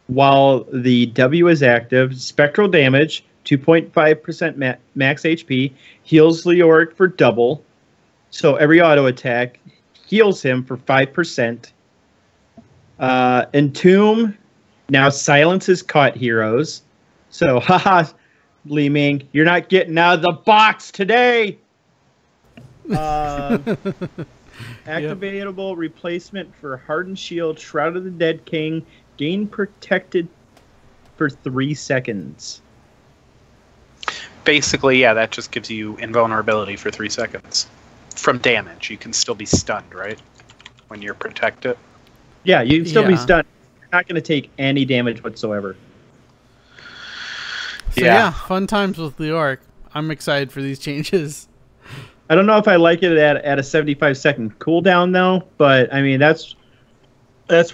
while the W is active. Spectral damage, 2.5% max HP. Heals Leoric for double. So every auto attack heals him for 5%. Entomb now silences caught heroes. So, haha, Li Ming, you're not getting out of the box today. Activatable replacement for Hardened Shield, Shroud of the Dead King, gain protected for 3 seconds. Basically, yeah, that just gives you invulnerability for 3 seconds. From damage, you can still be stunned, right? When you're protected. Yeah, you can still be stunned. You're not going to take any damage whatsoever. So yeah, fun times with Leoric. I'm excited for these changes. I don't know if I like it at a 75-second cooldown though, but I mean that's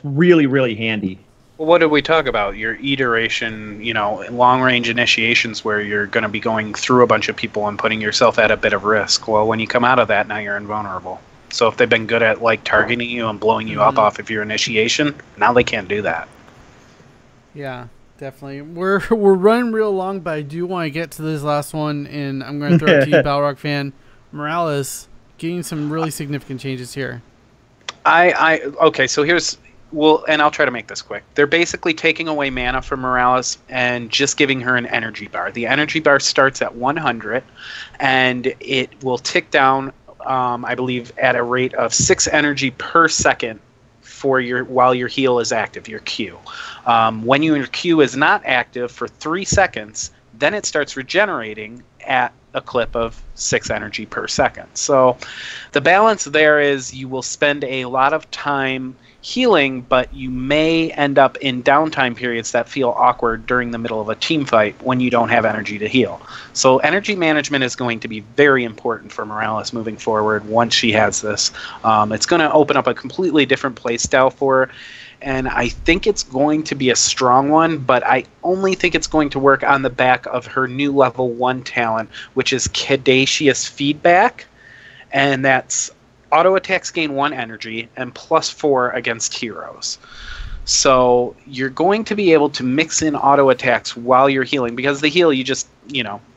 really, really handy. Well, what did we talk about? Your iteration, long-range initiations where you're going to be going through a bunch of people and putting yourself at a bit of risk. Well, when you come out of that, now you're invulnerable. So if they've been good at targeting you and blowing you up off of your initiation, now they can't do that. Yeah, definitely. We're running real long, but I do want to get to this last one, and I'm going to throw it to you, Balrog fan. Morales getting some really significant changes here. Okay, so and I'll try to make this quick. They're basically taking away mana from Morales and just giving her an energy bar. The energy bar starts at 100, and it will tick down, I believe, at a rate of 6 energy per second while your heal is active, your Q. When your Q is not active for 3 seconds, then it starts regenerating at a clip of 6 energy per second. So the balance there is you will spend a lot of time healing, but you may end up in downtime periods that feel awkward during the middle of a team fight when you don't have energy to heal. So energy management is going to be very important for Morales moving forward once she has this. It's going to open up a completely different play style for her, and I think it's going to be a strong one, but I only think it's going to work on the back of her new level 1 talent, which is Caduceus Feedback, and that's auto attacks gain 1 energy and +4 against heroes. So you're going to be able to mix in auto attacks while you're healing, because the heal, you just,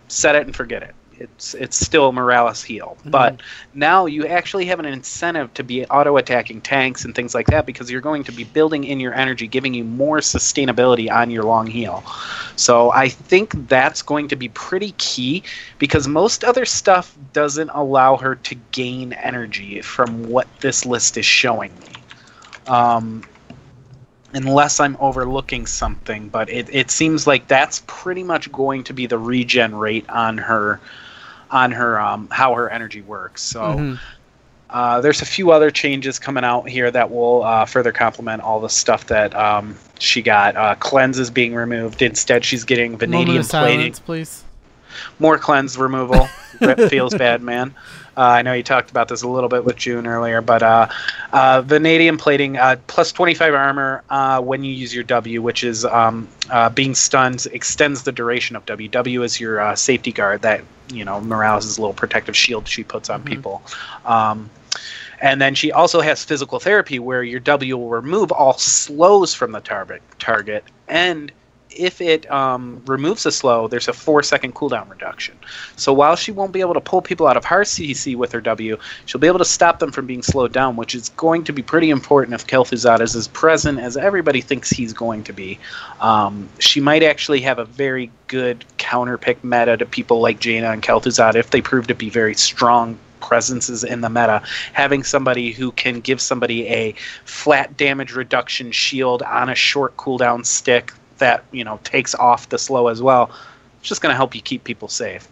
set it and forget it. It's still Morales heal. But now you actually have an incentive to be auto-attacking tanks and things like that, because you're going to be building in your energy, giving you more sustainability on your long heal. So I think that's going to be pretty key, because most other stuff doesn't allow her to gain energy from what this list is showing me. unless I'm overlooking something, but it seems like that's pretty much going to be the regen rate on her how her energy works. So there's a few other changes coming out here that will further complement all the stuff that she got. Cleanse is being removed. Instead, she's getting vanadium plating. Please. More cleanse removal. Rip feels bad, man. I know you talked about this a little bit with June earlier, but vanadium plating plus 25 armor when you use your W, which is being stunned extends the duration of W. W is your safety guard that, Morales' little protective shield she puts on people. And then she also has physical therapy where your W will remove all slows from the target, and if it removes a slow, there's a 4-second cooldown reduction. So while she won't be able to pull people out of hard CC with her W, she'll be able to stop them from being slowed down, which is going to be pretty important if Kel'Thuzad is as present as everybody thinks he's going to be. She might actually have a very good counterpick meta to people like Jaina and Kel'Thuzad if they prove to be very strong presences in the meta. Having somebody who can give somebody a flat damage reduction shield on a short cooldown stick that takes off the slow as well, it's just going to help you keep people safe.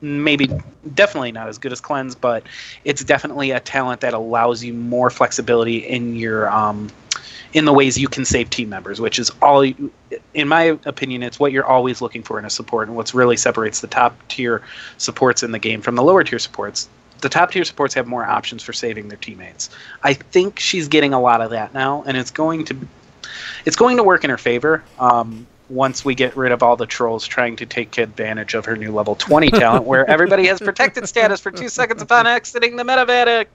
Maybe definitely not as good as Cleanse, but it's definitely a talent that allows you more flexibility in your in the ways you can save team members, which is all, in my opinion, it's what you're always looking for in a support, and what's really separates the top tier supports in the game from the lower tier supports. The top tier supports have more options for saving their teammates. I think she's getting a lot of that now, and it's going to work in her favor once we get rid of all the trolls trying to take advantage of her new level 20 talent, where everybody has protected status for 2 seconds upon exiting the medevac.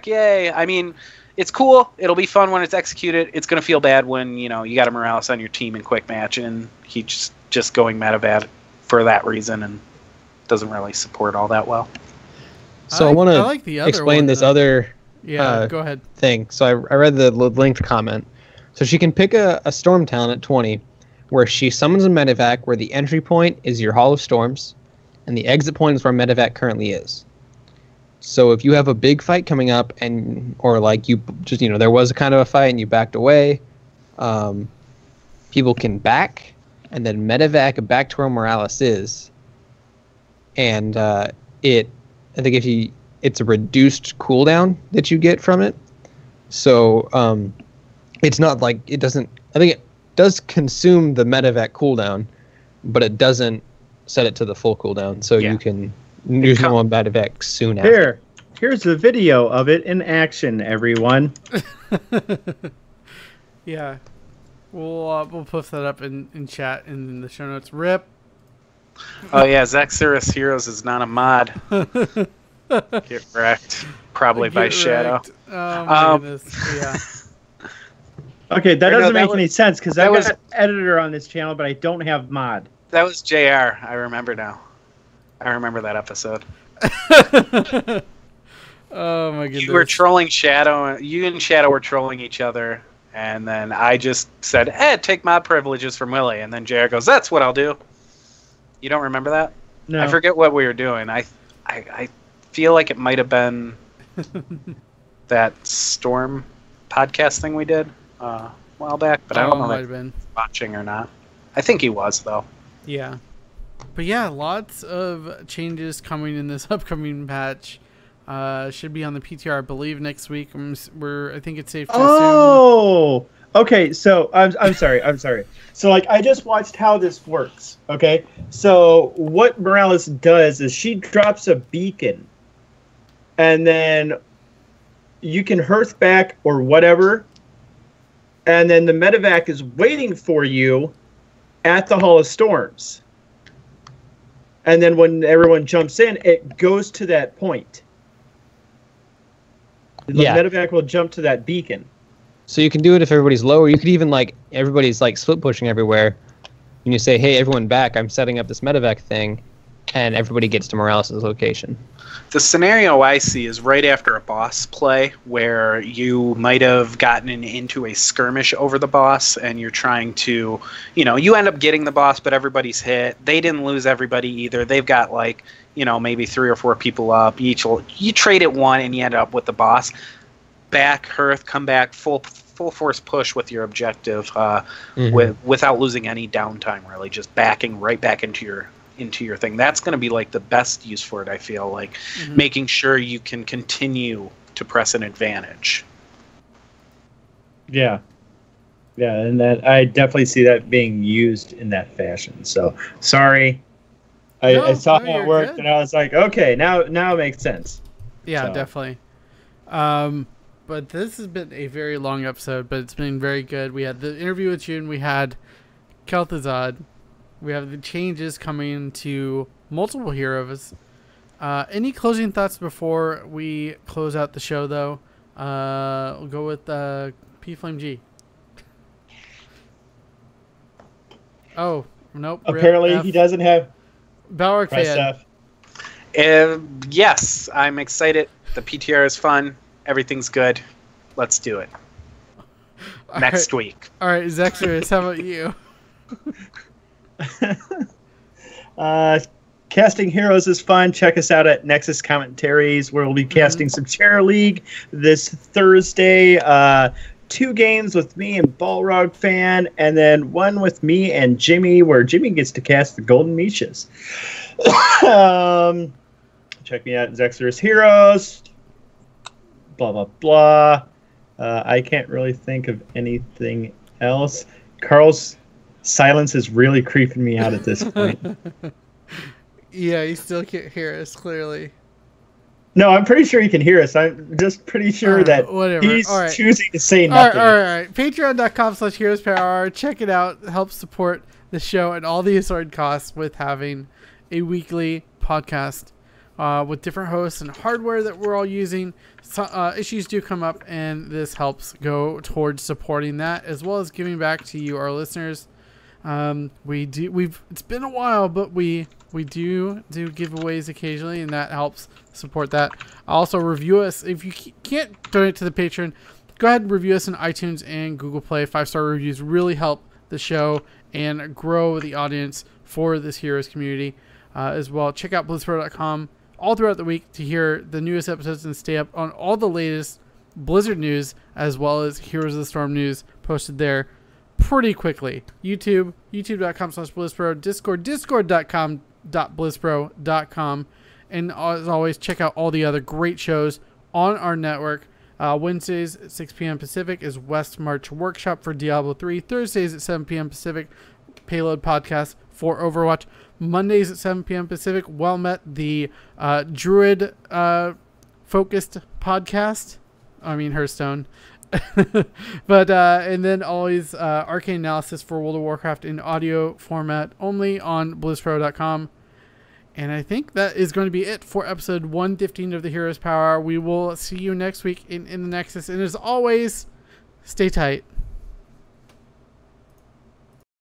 Yay! I mean, it's cool. It'll be fun when it's executed. It's going to feel bad when you got a Morales on your team in quick match and he's just going medevac for that reason and doesn't really support all that well. So I want to explain this other go ahead. thing. So I read the linked comment. So she can pick a storm talent at 20, where she summons a medevac where the entry point is your Hall of Storms, and the exit point is where medevac currently is. So if you have a big fight coming up, or like you just there was a kind of a fight and you backed away, people can back and then medevac back to where Morales is, and I think it's a reduced cooldown that you get from it. So it's not like it doesn't. I think it does consume the medevac cooldown, but it doesn't set it to the full cooldown. So you can use normal medevac soon after. Here's a video of it in action, everyone. Yeah, we'll post that up in chat and in the show notes. Rip. Oh yeah, Zaxxurus Heroes is not a mod. Get wrecked. Probably by Shadow. Oh my goodness. Yeah. Okay, that doesn't make any sense because I was an editor on this channel, but I don't have mod. That was JR. I remember now. I remember that episode. Oh my goodness. You were trolling Shadow. You and Shadow were trolling each other, and then I just said, take mod privileges from Willie, and then JR goes, that's what I'll do. You don't remember that? No. I forget what we were doing. I feel like it might have been that Storm podcast thing we did a while back, but I don't know if he was watching or not. I think he was, though. Yeah. But yeah, lots of changes coming in this upcoming patch. Should be on the PTR, I believe, next week. I think it's safe to assume. Okay, so I'm sorry. So like I just watched how this works. Okay, so what Morales does is she drops a beacon, and then you can hearth back or whatever, and then the medevac is waiting for you at the Hall of Storms. And then when everyone jumps in, it goes to that point. The medevac will jump to that beacon. So you can do it if everybody's low, or you could even everybody's split pushing everywhere. And you say, hey, everyone back, I'm setting up this medevac thing, and everybody gets to Morales' location. The scenario I see is right after a boss play where you might have gotten into a skirmish over the boss and you're trying to, you end up getting the boss, but everybody's hit. They didn't lose everybody either. They've got maybe 3 or 4 people up. You trade it one and you end up with the boss. back Hearth, come back full force push with your objective, without losing any downtime. Really, just backing right back into your thing. That's going to be like the best use for it. I feel like making sure you can continue to press an advantage. Yeah, and that I definitely see that being used in that fashion. So sorry, I saw how it worked, and I was like, okay, now it makes sense. Yeah, so. Definitely. But this has been a very long episode, but it's been very good. We had the interview with June. We had Kel'Thuzad. We have the changes coming to multiple heroes. Any closing thoughts before we close out the show, though? We'll go with P Flame G. Oh, nope. Apparently, he doesn't have Balrog fan. Yes, I'm excited. The PTR is fun. Everything's good. Let's do it. Next week. All right, Zexerus, how about you? Casting Heroes is fun. Check us out at Nexus Commentaries, where we'll be casting some Chair League this Thursday. 2 games with me and Balrog Fan, and then 1 with me and Jimmy, where Jimmy gets to cast the Golden Miches. Check me out at Zexerus Heroes. Blah, blah, blah. I can't really think of anything else. Carl's silence is really creeping me out at this point. Yeah, you still can't hear us, clearly. No, I'm pretty sure he can hear us. I'm just pretty sure that he's choosing to say nothing. All right. Patreon.com/HeroesPower. Check it out. It helps support the show and all the assorted costs with having a weekly podcast with different hosts and hardware that we're all using. So, issues do come up, and this helps go towards supporting that, as well as giving back to you, our listeners. It's been a while, but we do giveaways occasionally, and that helps support that. Also, review us. If you can't donate to the Patreon, go ahead and review us in iTunes and Google Play. 5-star reviews really help the show and grow the audience for this Heroes community. As well, check out blizzpro.com all throughout the week to hear the newest episodes and stay up on all the latest Blizzard news, as well as Heroes of the Storm news posted there pretty quickly. youtube.com/blizzpro, discord.com.blizzpro.com, and as always, check out all the other great shows on our network. Wednesdays at 6 p.m. Pacific is West March Workshop for Diablo 3. Thursdays at 7 p.m. Pacific, Payload Podcast for Overwatch. Mondays at 7 p.m. Pacific, Well Met, the Druid focused podcast. I mean, Hearthstone. But and then always Arcane Analysis for World of Warcraft in audio format only on blizzpro.com. And I think that is going to be it for episode 115 of the Heroes Power Hour. We will see you next week in the Nexus. And as always, stay tight.